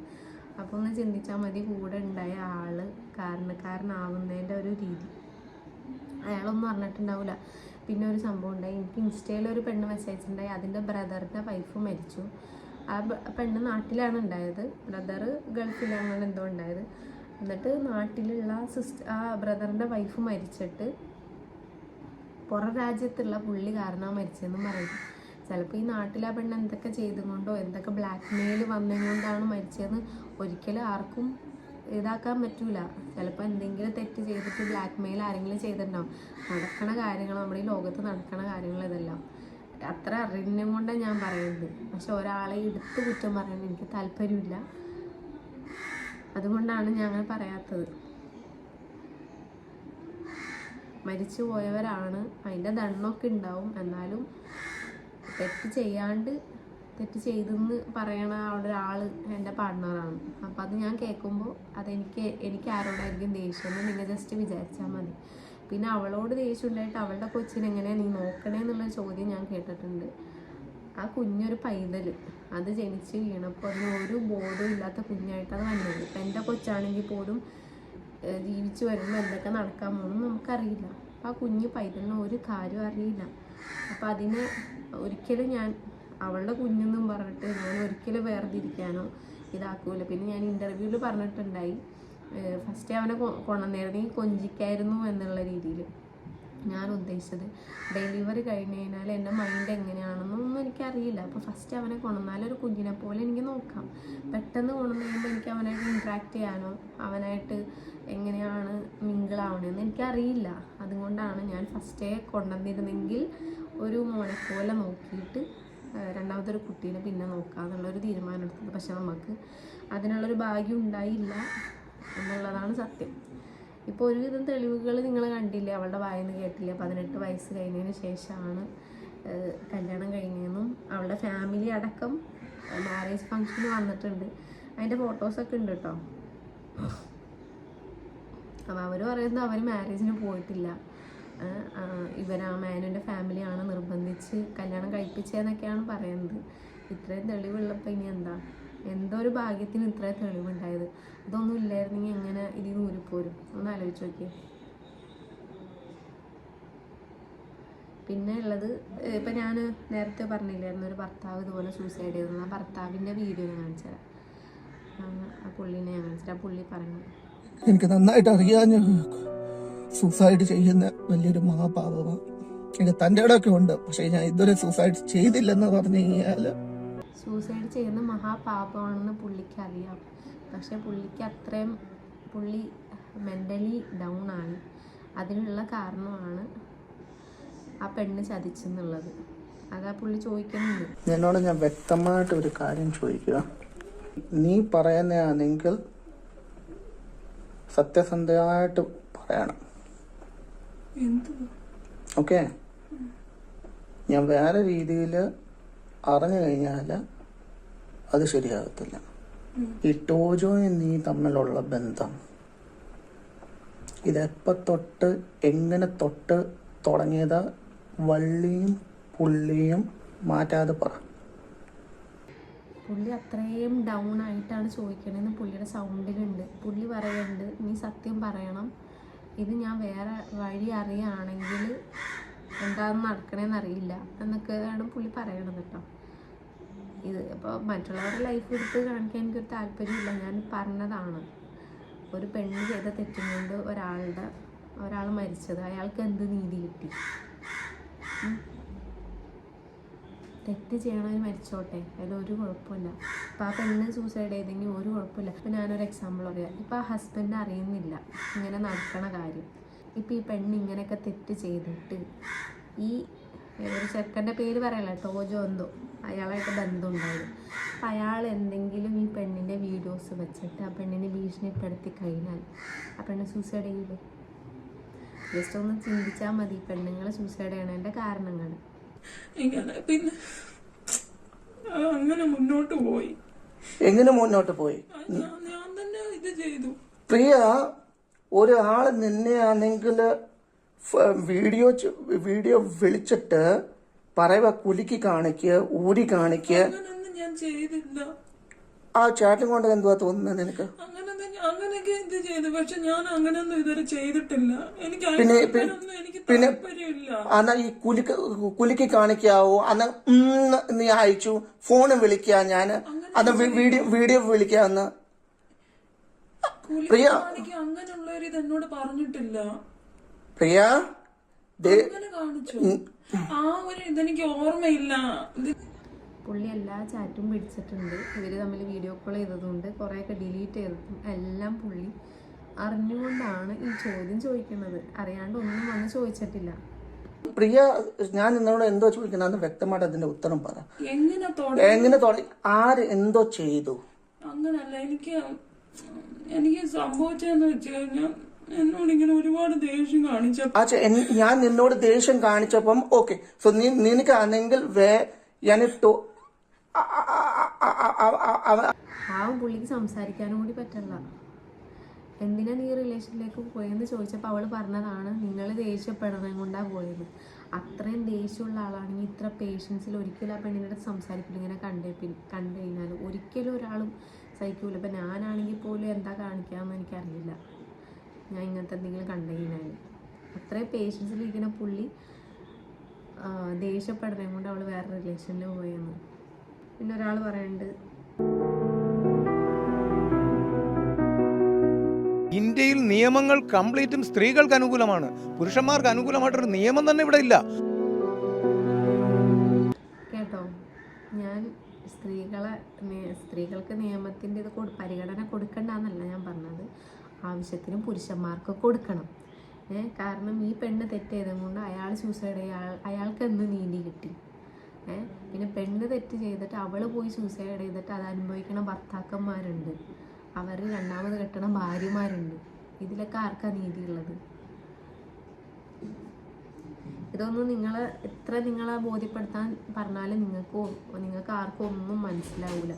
അപ്പോൾ ഒന്ന് ചിന്തിച്ചാൽ മതി കൂടെ ഉണ്ടായ ആൾ കാരണക്കാരനാവുന്നതിൻ്റെ ഒരു രീതി. അയാളൊന്നും അറിഞ്ഞിട്ടുണ്ടാവില്ല. പിന്നെ ഒരു സംഭവം ഉണ്ടായി, എനിക്ക് ഇൻസ്റ്റയിൽ ഒരു പെണ്ണ് മെസ്സേജ് ഉണ്ടായി. അതിൻ്റെ ബ്രദറിൻ്റെ വൈഫ് മരിച്ചു. ആ പെണ്ണ് നാട്ടിലാണ് ഉണ്ടായത്, ബ്രദർ ഗൾഫിലാണ് എന്തോ ഉണ്ടായത്. എന്നിട്ട് നാട്ടിലുള്ള ആ ബ്രദറിൻ്റെ വൈഫ് മരിച്ചിട്ട് പുറം രാജ്യത്തുള്ള പുള്ളി കാരണമാണ് മരിച്ചതെന്നും പറയും. ചിലപ്പോൾ ഈ നാട്ടിലെ പെണ്ണ് എന്തൊക്കെ ചെയ്തുകൊണ്ടോ എന്തൊക്കെ ബ്ലാക്ക് മെയിൽ വന്നതുകൊണ്ടാണ് മരിച്ചതെന്ന് ഒരിക്കലും ആർക്കും ഇതാക്കാൻ പറ്റൂല. ചിലപ്പോൾ എന്തെങ്കിലും തെറ്റ് ചെയ്തിട്ട് ബ്ലാക്ക് മെയിൽ ആരെങ്കിലും ചെയ്തിട്ടുണ്ടാവും. നടക്കണ കാര്യങ്ങൾ, നമ്മുടെ ഈ ലോകത്ത് നടക്കണ കാര്യങ്ങൾ ഇതെല്ലാം അത്ര അറിഞ്ഞും കൊണ്ടാണ് ഞാൻ പറയുന്നത്. പക്ഷെ ഒരാളെ എടുത്ത് കുറ്റം പറയാൻ എനിക്ക് താല്പര്യമില്ല. അതുകൊണ്ടാണ് ഞാൻ അങ്ങനെ പറയാത്തത്. മരിച്ചു പോയവരാണ്, അതിൻ്റെ ദണ്ണമൊക്കെ ഉണ്ടാവും. എന്നാലും തെറ്റ് ചെയ്തെന്ന് പറയണ അവിടെ ഒരാൾ എൻ്റെ പാർട്ട്ണറാണ്. അപ്പം അത് ഞാൻ കേൾക്കുമ്പോൾ എനിക്ക് ആരോടായിരിക്കും ദേഷ്യം എന്ന് നിങ്ങൾ ജസ്റ്റ് വിചാരിച്ചാൽ മതി. പിന്നെ അവളോട് ദേഷ്യം ഉണ്ടായിട്ട് അവളുടെ കൊച്ചിനെ എങ്ങനെയാണ് നീ നോക്കണേ എന്നുള്ള ചോദ്യം ഞാൻ കേട്ടിട്ടുണ്ട്. ആ കുഞ്ഞൊരു പൈതൽ, അത് ജനിച്ച് വീണപ്പോൾ അതിന് ഒരു ബോധവും ഇല്ലാത്ത കുഞ്ഞായിട്ടത് വന്നത്. ഇപ്പം എൻ്റെ കൊച്ചാണെങ്കിൽ പോലും ജീവിച്ചു വരുമ്പോൾ എന്തൊക്കെ നടക്കാൻ പോകുന്നു നമുക്കറിയില്ല. അപ്പം ആ കുഞ്ഞു പൈതലിന് ഒരു കാര്യം അറിയില്ല. അപ്പം അതിനെ ഒരിക്കലും ഞാൻ അവളുടെ കുഞ്ഞെന്നും പറഞ്ഞിട്ട് ഞാൻ ഒരിക്കലും വേർതിരിക്കാനോ ഇതാക്കൂല. പിന്നെ ഞാൻ ഇൻ്റർവ്യൂവിൽ പറഞ്ഞിട്ടുണ്ടായി, ഫസ്റ്റ് അവനെ കൊണ്ടുവന്നിരുന്നെങ്കിൽ കൊഞ്ചിക്കായിരുന്നു എന്നുള്ള രീതിയിൽ. ഞാൻ ഉദ്ദേശിച്ചത്. ഡെലിവറി കഴിഞ്ഞ് കഴിഞ്ഞാൽ എൻ്റെ മൈൻഡ് എങ്ങനെയാണെന്നൊന്നും എനിക്കറിയില്ല. അപ്പോൾ ഫസ്റ്റ് അവനെ കൊണ്ടുവന്നാലൊരു കുഞ്ഞിനെ പോലെ എനിക്ക് നോക്കാം. പെട്ടെന്ന് കൊണ്ടുവന്ന് കഴിയുമ്പോൾ എനിക്ക് അവനായിട്ട് ഇൻട്രാക്ട് ചെയ്യാനോ അവനായിട്ട് എങ്ങനെയാണ് മിങ്കിളാവണമെന്ന് എനിക്കറിയില്ല. അതുകൊണ്ടാണ് ഞാൻ ഫസ്റ്റേ കൊണ്ടുവന്നിരുന്നെങ്കിൽ ഒരു മോനെ പോലെ നോക്കിയിട്ട് രണ്ടാമതൊരു കുട്ടീനെ പിന്നെ നോക്കാമെന്നുള്ളൊരു തീരുമാനം എടുത്തത്. പക്ഷെ നമുക്ക് അതിനുള്ളൊരു ഭാഗ്യം ഉണ്ടായില്ല എന്നുള്ളതാണ് സത്യം. ഇപ്പോൾ ഒരുവിധം തെളിവുകൾ നിങ്ങൾ കണ്ടില്ലേ, അവളുടെ വായന്ന് കേട്ടില്ലേ. 18 വയസ്സ് കഴിഞ്ഞതിന് ശേഷമാണ് കല്യാണം കഴിഞ്ഞതെന്നും അവളുടെ ഫാമിലി അടക്കം മാരേജ് ഫങ്ഷന് വന്നിട്ടുണ്ട്. അതിൻ്റെ ഫോട്ടോസൊക്കെ ഉണ്ട് കേട്ടോ. അപ്പോൾ അവർ പറയുന്നത് അവർ മാരേജിന് പോയിട്ടില്ല, ഇവരാ മേനൻ്റെ ഫാമിലിയാണ് നിർബന്ധിച്ച് കല്യാണം കഴിപ്പിച്ചതെന്നൊക്കെയാണ് പറയുന്നത്. ഇത്രയും തെളിവുള്ളപ്പോൾ ഇനി എന്തോ ഒരു ഭാഗ്യത്തിന് ഇത്രയും തെളിവുണ്ടായത്. ഇതൊന്നും ഇല്ലായിരുന്നെങ്കിൽ എങ്ങനെ ഇതിൽ ഊരിപ്പോരും ഒന്ന് ആലോചിച്ച് നോക്കിയേ. പിന്നെ ഉള്ളത് ഇപ്പം ഞാൻ നേരത്തെ പറഞ്ഞില്ലായിരുന്നു ഒരു ഭർത്താവ് ഇതുപോലെ സൂസൈഡ് ചെയ്തത്. ആ ഭർത്താവിൻ്റെ വീഡിയോ ഞാൻ കാണിച്ചു തരാം. ആ പുള്ളിനെ ഞാൻ കാണിച്ചു തരാം. പുള്ളി പറയുന്നത് എനിക്ക് നന്നായിട്ട് അറിയാൻ സൂസൈഡ് ചെയ്യുന്ന വലിയൊരു മഹാപാപമാണ്. എനിക്ക് തൻ്റെ ഇടമൊക്കെ ഉണ്ട്, പക്ഷേ ഞാൻ ഇതുവരെ സൂസൈഡ് ചെയ്തില്ലെന്ന് പറഞ്ഞു കഴിഞ്ഞാൽ സൂസൈഡ് ചെയ്യുന്ന മഹാപാപമാണെന്ന് പുള്ളിക്ക് അറിയാം. പക്ഷേ പുള്ളി മെൻ്റലി ഡൗൺ ആയി. അതിനുള്ള കാരണമാണ് ആ പെണ്ണ് ചതിച്ചെന്നുള്ളത്. അതാ പുള്ളി ചോദിക്കുന്നുണ്ട്. എന്നോട് ഞാൻ വ്യക്തമായിട്ട് ഒരു കാര്യം ചോദിക്കുക. നീ പറയുന്നതാണെങ്കിൽ സത്യസന്ധമായിട്ട് പറയണം, ഓക്കെ? ഞാൻ വേറെ രീതിയിൽ അറിഞ്ഞു കഴിഞ്ഞാൽ അത് ശരിയാകത്തില്ല. ഈ ടോജോയും നീ തമ്മിലുള്ള ബന്ധം ഇതെപ്പം തൊട്ട് എങ്ങനെ തൊട്ട് തുടങ്ങിയത്, വള്ളിയും പുള്ളിയും മാറ്റാതെ പറ. പുള്ളി അത്രയും ഡൗൺ ആയിട്ടാണ് ചോദിക്കണമെന്ന് പുള്ളിയുടെ സൗണ്ടിലുണ്ട്. പുള്ളി പറയുന്നുണ്ട്, നീ സത്യം പറയണം, ഇത് ഞാൻ വേറെ വഴി അറിയുകയാണെങ്കിൽ എന്താണെന്ന് നടക്കണേന്ന് അറിയില്ല എന്നൊക്കെയാണ് പുള്ളി പറയണത് കേട്ടോ. ഇത് ഇപ്പോൾ മറ്റുള്ളവരുടെ ലൈഫ് എടുത്ത് കാണിക്കാൻ എനിക്കൊരു താല്പര്യമില്ല. ഞാൻ പറഞ്ഞതാണ്, ഒരു പെണ്ണ് ചെയ്ത തെറ്റും കൊണ്ട് ഒരാൾ മരിച്ചത്, അയാൾക്ക് എന്ത് നീതി കിട്ടി? തെറ്റ് ചെയ്യണവർ മരിച്ചോട്ടെ, അതിലൊരു കുഴപ്പമില്ല. ഇപ്പോൾ ആ പെണ്ണ് സൂസൈഡ് ചെയ്തെങ്കിൽ ഒരു കുഴപ്പമില്ല. ഇപ്പോൾ ഞാനൊരു എക്സാമ്പിൾ പറയാം. ഇപ്പോൾ ആ ഹസ്ബൻഡ് അറിയുന്നില്ല ഇങ്ങനെ നടക്കണ കാര്യം. ഇപ്പോൾ ഈ പെണ്ണ് ഇങ്ങനെയൊക്കെ തെറ്റ് ചെയ്തിട്ട് ഈ ഒരു ചെറുക്കൻ്റെ പേര് പറയല്ല, ടോജോ എന്തോ, അയാളായിട്ട് ബന്ധമുണ്ടായത്. അപ്പം അയാൾ എന്തെങ്കിലും ഈ പെണ്ണിൻ്റെ വീഡിയോസ് വെച്ചിട്ട് ആ പെണ്ണിനെ ഭീഷണിപ്പെടുത്തി കഴിഞ്ഞാൽ ആ പെണ്ണ് സൂസൈഡ് ചെയ്യില്ലേ? ജസ്റ്റ് ഒന്ന് ചിന്തിച്ചാൽ മതി പെണ്ണുങ്ങൾ സൂസൈഡ് ചെയ്യണതിൻ്റെ കാരണങ്ങൾ. പിന്നെ അങ്ങനെ മുന്നോട്ട് പോയി. എങ്ങനെ മുന്നോട്ട് പോയി? ഞാൻ തന്നെ ഇത് ചെയ്തു. പ്രിയ, ഒരാൾ നിന്നെയാണെങ്കിൽ വീഡിയോ വിളിച്ചിട്ട് പറയുക, കുലുക്കി കാണിക്കുക, ഊരി കാണിക്കുക. അങ്ങനൊന്നും ഞാൻ ചെയ്തില്ല. ആ ചാറ്റും കൊണ്ട് എന്തുവാ തോന്നുന്നത് നിനക്ക്? അങ്ങനെയൊക്കെ ഇത് ചെയ്തു, പക്ഷെ ഞാൻ അങ്ങനെയൊന്നും ഇതുവരെ ചെയ്തിട്ടില്ല. എനിക്ക് താല്പര്യമില്ല. അന്നാ ഈ കുലുക്കി കാണിക്കാവോ? അന്ന് നീ അയച്ചു, ഫോണ് വിളിക്കാ, ഞാന് അന്ന് വീഡിയോ വിളിക്കാന്ന്. പ്രിയ, അങ്ങനെയുള്ളവര് ഇതെന്നോട് പറഞ്ഞിട്ടില്ല. പ്രിയ, അങ്ങനെ കാണിച്ചു. ആ ഒരു ഇതെനിക്ക് ഓർമ്മയില്ല. പുള്ളി എല്ലാ ചാറ്റും പിടിച്ചിട്ടുണ്ട്. ഇവർ തമ്മിൽ വീഡിയോ കോൾ ചെയ്തതുകൊണ്ട് കുറേയൊക്കെ ഡിലീറ്റ് ചെയ്തതും എല്ലാം പുള്ളി അറിഞ്ഞുകൊണ്ടാണ് ഈ ചോദ്യം ചോദിക്കുന്നത്. അറിയാണ്ട് ഒന്നും വന്ന് ചോദിച്ചിട്ടില്ല. പ്രിയ, ഞാൻ നിന്നോട് എന്തോ ചോദിക്കണമെന്ന് വ്യക്തമായിട്ട് അതിന്റെ ഉത്തരം പറ. എങ്ങനെ തുടങ്ങി? ആര് എന്തോ ചെയ്തു? അങ്ങനല്ല, എനിക്ക് സംഭവിച്ചെന്ന് വെച്ച് കഴിഞ്ഞാൽ എന്നോട് ഇങ്ങനെ ഒരുപാട് ദേഷ്യം കാണിച്ച. ഞാൻ നിന്നോട് ദേഷ്യം കാണിച്ചപ്പം ഓക്കെ, സോ നിനക്ക് ആണെങ്കിൽ പുള്ളിക്ക് സംസാരിക്കാനും കൂടി പറ്റില്ല. എന്തിനാ നീ റിലേഷനിലേക്ക് പോയെന്ന് ചോദിച്ചപ്പോൾ അവൾ പറഞ്ഞതാണ്, നിങ്ങൾ ദേഷ്യപ്പെടണം കൊണ്ടാണ് പോയത്. അത്രയും ദേഷ്യമുള്ള ആളാണെങ്കിൽ ഇത്ര പേഷ്യൻസിൽ ഒരിക്കലും ആ പെണ്ണിൻ്റെ സംസാരിക്കില്ല. ഇങ്ങനെ കണ്ടു കഴിഞ്ഞാൽ ഒരിക്കലും ഒരാളും സഹിക്കൂല. ഇപ്പം ഞാനാണെങ്കിൽ പോലും എന്താ കാണിക്കാമെന്ന് എനിക്കറിയില്ല. ഞാൻ ഇങ്ങനത്തെ എന്തെങ്കിലും കണ്ടു കഴിഞ്ഞാൽ അത്രയും പേഷ്യൻസിലിരിക്കുന്ന പുള്ളി ദേഷ്യപ്പെടുന്നത് കൊണ്ട് അവൾ വേറെ റിലേഷനിൽ പോയെന്ന്. പിന്നെ ഒരാൾ പറയുന്നുണ്ട്, ഇന്ത്യയിൽ നീ നിയമങ്ങൾ കംപ്ലീറ്റും സ്ത്രീകൾക്ക് അനുകൂലമാണ്. പുരുഷന്മാർക്ക് അനുകൂലമായിട്ടൊരു നിയമം തന്നെ ഇവിടെ ഇല്ല. കേട്ടോ, ഞാൻ സ്ത്രീകൾക്ക് നിയമത്തിൻ്റെ ഇത് പരിഗണന കൊടുക്കണ്ടെന്നല്ല ഞാൻ പറഞ്ഞത്, ആവശ്യത്തിന് പുരുഷന്മാർക്ക് കൊടുക്കണം. കാരണം ഈ പെണ്ണ് തെറ്റ് ചെയ്തത് കൊണ്ട് അയാൾ സൂസൈഡ് അയാൾക്ക് എന്ത് നീതി കിട്ടി? പിന്നെ പെണ്ണ് തെറ്റ് ചെയ്തിട്ട് അവൾ പോയി സൂസൈഡ് ചെയ്തിട്ട് അത് അനുഭവിക്കണ ഭർത്താക്കന്മാരുണ്ട്, അവർ രണ്ടാമത് കെട്ടണ ഭാര്യമാരുണ്ട്. ഇതിലൊക്കെ ആർക്കാ നീതിയുള്ളത്? ഇതൊന്നും നിങ്ങളെ ബോധ്യപ്പെടുത്താൻ പറഞ്ഞാലും നിങ്ങൾക്ക് ആർക്കും ഒന്നും മനസ്സിലാവില്ല,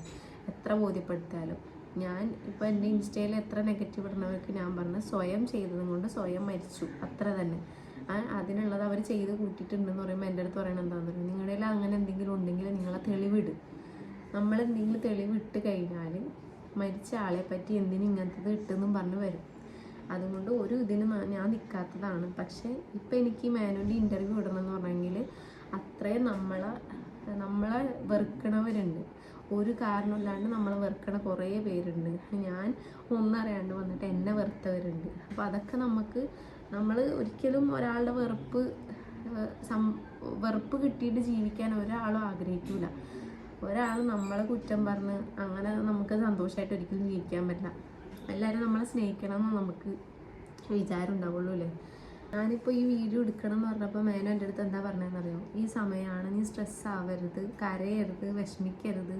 എത്ര ബോധ്യപ്പെടുത്തിയാലും. ഞാൻ ഇപ്പോൾ എൻ്റെ ഇൻസ്റ്റയിൽ എത്ര നെഗറ്റീവ് ഇടുന്നവർക്ക് ഞാൻ പറഞ്ഞ സ്വയം ചെയ്തതും കൊണ്ട് സ്വയം മരിച്ചു, അത്ര തന്നെ. അതിനുള്ളത് അവർ ചെയ്ത് കൂട്ടിയിട്ടുണ്ടെന്ന് പറയുമ്പോൾ എൻ്റെ അടുത്ത് പറയണത് എന്താണെന്ന് പറയുന്നത്, നിങ്ങളുടെ അങ്ങനെ എന്തെങ്കിലും ഉണ്ടെങ്കിൽ നിങ്ങളെ തെളിവിട്. നമ്മളെന്തെങ്കിലും തെളിവിട്ട് കഴിഞ്ഞാൽ മരിച്ച ആളെ പറ്റി എന്തിനും ഇങ്ങനത്തത് ഇട്ടെന്നും പറഞ്ഞ് വരും. അതുകൊണ്ട് ഒരു ഇതിന് ഞാൻ നിൽക്കാത്തതാണ്. പക്ഷേ ഇപ്പം എനിക്ക് മാനുവിൻ്റെ ഇൻ്റർവ്യൂ ഇടണമെന്ന് പറഞ്ഞെങ്കിൽ അത്രയും നമ്മളെ വെറുക്കണവരുണ്ട്, ഒരു കാരണമില്ലാണ്ട് നമ്മളെ വെറുക്കണ കുറേ പേരുണ്ട്. ഞാൻ ഒന്നറിയാണ്ട് വന്നിട്ട് എന്നെ വെറുത്തവരുണ്ട്. അപ്പോൾ അതൊക്കെ നമ്മൾ ഒരിക്കലും ഒരാളുടെ വെറുപ്പ് കിട്ടിയിട്ട് ജീവിക്കാൻ ഒരാളും ആഗ്രഹിക്കില്ല. ഒരാൾ നമ്മളെ കുറ്റം പറഞ്ഞ് അങ്ങനെ നമുക്ക് സന്തോഷമായിട്ട് ഒരിക്കലും ജീവിക്കാൻ പറ്റില്ല. എല്ലാവരും നമ്മളെ സ്നേഹിക്കണമെന്ന് നമുക്ക് വിചാരം ഉണ്ടാവുള്ളൂ അല്ലേ. ഞാനിപ്പോൾ ഈ വീഡിയോ എടുക്കണം എന്ന് പറഞ്ഞപ്പോൾ മേനു എൻ്റെ അടുത്ത് എന്താ പറഞ്ഞതെന്നറിയോ, ഈ സമയമാണ്, നീ സ്ട്രെസ് ആവരുത്, കരയരുത്, വിഷമിക്കരുത്,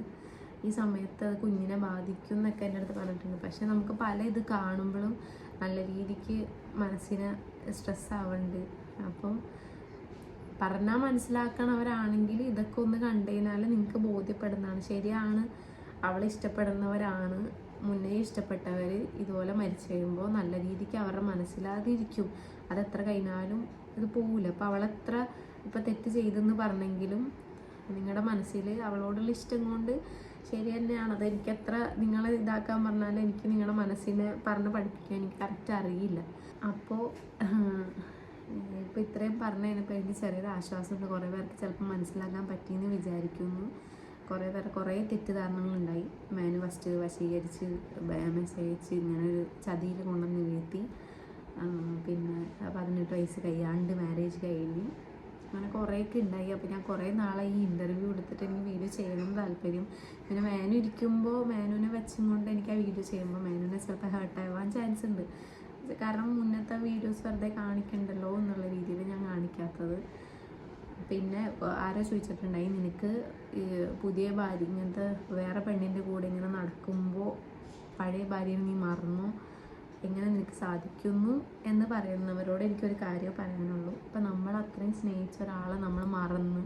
ഈ സമയത്ത് അത് കുഞ്ഞിനെ ബാധിക്കും എന്നൊക്കെ എൻ്റെ അടുത്ത് പറഞ്ഞിട്ടുണ്ട്. പക്ഷെ നമുക്ക് പല ഇത് കാണുമ്പോഴും നല്ല രീതിക്ക് മനസ്സിന് സ്ട്രെസ് ആവുന്നുണ്ട്. അപ്പം പറഞ്ഞാൽ മനസ്സിലാക്കണവരാണെങ്കിൽ ഇതൊക്കെ ഒന്ന് കണ്ടു കഴിഞ്ഞാൽ നിങ്ങൾക്ക് ബോധ്യപ്പെടുന്നതാണ്. ശരിയാണ്, അവളെ ഇഷ്ടപ്പെടുന്നവരാണ്, മുന്നേ ഇഷ്ടപ്പെട്ടവർ ഇതുപോലെ മരിച്ചു കഴിയുമ്പോൾ നല്ല രീതിക്ക് അവരുടെ മനസ്സിലാതിരിക്കും. അതെത്ര കഴിഞ്ഞാലും ഇത് പോവില്ല. അപ്പോൾ അവളെത്ര ഇപ്പം തെറ്റ് ചെയ്തെന്ന് പറഞ്ഞെങ്കിലും നിങ്ങളുടെ മനസ്സിൽ അവളോടുള്ള ഇഷ്ടം കൊണ്ട് ശരി തന്നെയാണ്. അതെനിക്ക് എത്ര നിങ്ങളെ ഇതാക്കാൻ പറഞ്ഞാലും എനിക്ക് നിങ്ങളുടെ മനസ്സിനെ പറഞ്ഞ് പഠിപ്പിക്കാൻ എനിക്ക് കറക്റ്റ് അറിയില്ല. അപ്പോൾ ഇപ്പോൾ ഇത്രയും പറഞ്ഞു കഴിഞ്ഞപ്പോൾ എനിക്ക് ചെറിയൊരു ആശ്വാസമുണ്ട്. കുറേ പേർക്ക് ചിലപ്പോൾ മനസ്സിലാക്കാൻ പറ്റിയെന്ന് വിചാരിക്കുന്നു. കുറേ തെറ്റിദ്ധാരണകളുണ്ടായി. മാനു ഫസ്റ്റ് വശീകരിച്ച് മെസ്സേജ് അയച്ച് ഇങ്ങനെ ഒരു ചതിയിൽ കൊണ്ടുവന്ന് വീഴ്ത്തി. പിന്നെ 18 വയസ്സ് കഴിയാണ്ട് മാരേജ് കഴിഞ്ഞ് അങ്ങനെ കുറേയൊക്കെ ഉണ്ടായി. അപ്പോൾ ഞാൻ കുറേ നാളെ ഈ ഇൻ്റർവ്യൂ എടുത്തിട്ട് എനിക്ക് വീഡിയോ ചെയ്യണം താല്പര്യം. പിന്നെ മാനു ഇരിക്കുമ്പോൾ മാനുവിനെ വെച്ചും കൊണ്ട് എനിക്ക് ആ വീഡിയോ ചെയ്യുമ്പോൾ മാനുവിനെ ചിലപ്പോൾ ഹേർട്ടാവാൻ ചാൻസ് ഉണ്ട്. കാരണം മുന്നത്തെ വീഡിയോസ് വെറുതെ കാണിക്കണ്ടല്ലോ എന്നുള്ള രീതിയിൽ ഞാൻ കാണിക്കാത്തത്. പിന്നെ ആരോ ചോദിച്ചിട്ടുണ്ടായി, നിനക്ക് പുതിയ ഭാര്യ ഇങ്ങനത്തെ വേറെ പെണ്ണിൻ്റെ കൂടെ ഇങ്ങനെ നടക്കുമ്പോൾ പഴയ ഭാര്യയെ നീ മറന്നോ, എങ്ങനെ നിനക്ക് സാധിക്കുന്നു എന്ന് പറയുന്നവരോട് എനിക്കൊരു കാര്യം പറയാനുള്ളൂ. ഇപ്പം നമ്മൾ അത്രയും സ്നേഹിച്ച ഒരാളെ നമ്മൾ മറന്ന്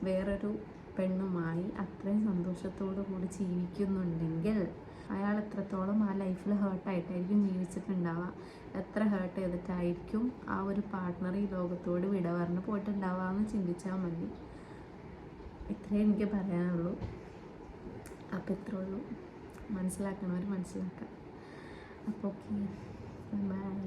വേറൊരു പെണ്ണുമായി അത്രയും സന്തോഷത്തോടു കൂടി ജീവിക്കുന്നുണ്ടെങ്കിൽ അയാൾ എത്രത്തോളം ആ ലൈഫിൽ ഹേർട്ടായിട്ടായിരിക്കും ജീവിച്ചിട്ടുണ്ടാവുക, എത്ര ഹേർട്ട് ചെയ്തിട്ടായിരിക്കും ആ ഒരു പാർട്ട്ണർ ഈ ലോകത്തോട് വിട പറഞ്ഞ് പോയിട്ടുണ്ടാവുക എന്ന് ചിന്തിച്ചാൽ മതി. ഇത്രയേ എനിക്ക് പറയാനുള്ളൂ. അപ്പോൾ ഇത്രേ ഉള്ളൂ. മനസ്സിലാക്കണവർ മനസ്സിലാക്കാം. അപ്പോൾ ഓക്കെ, ബൈ.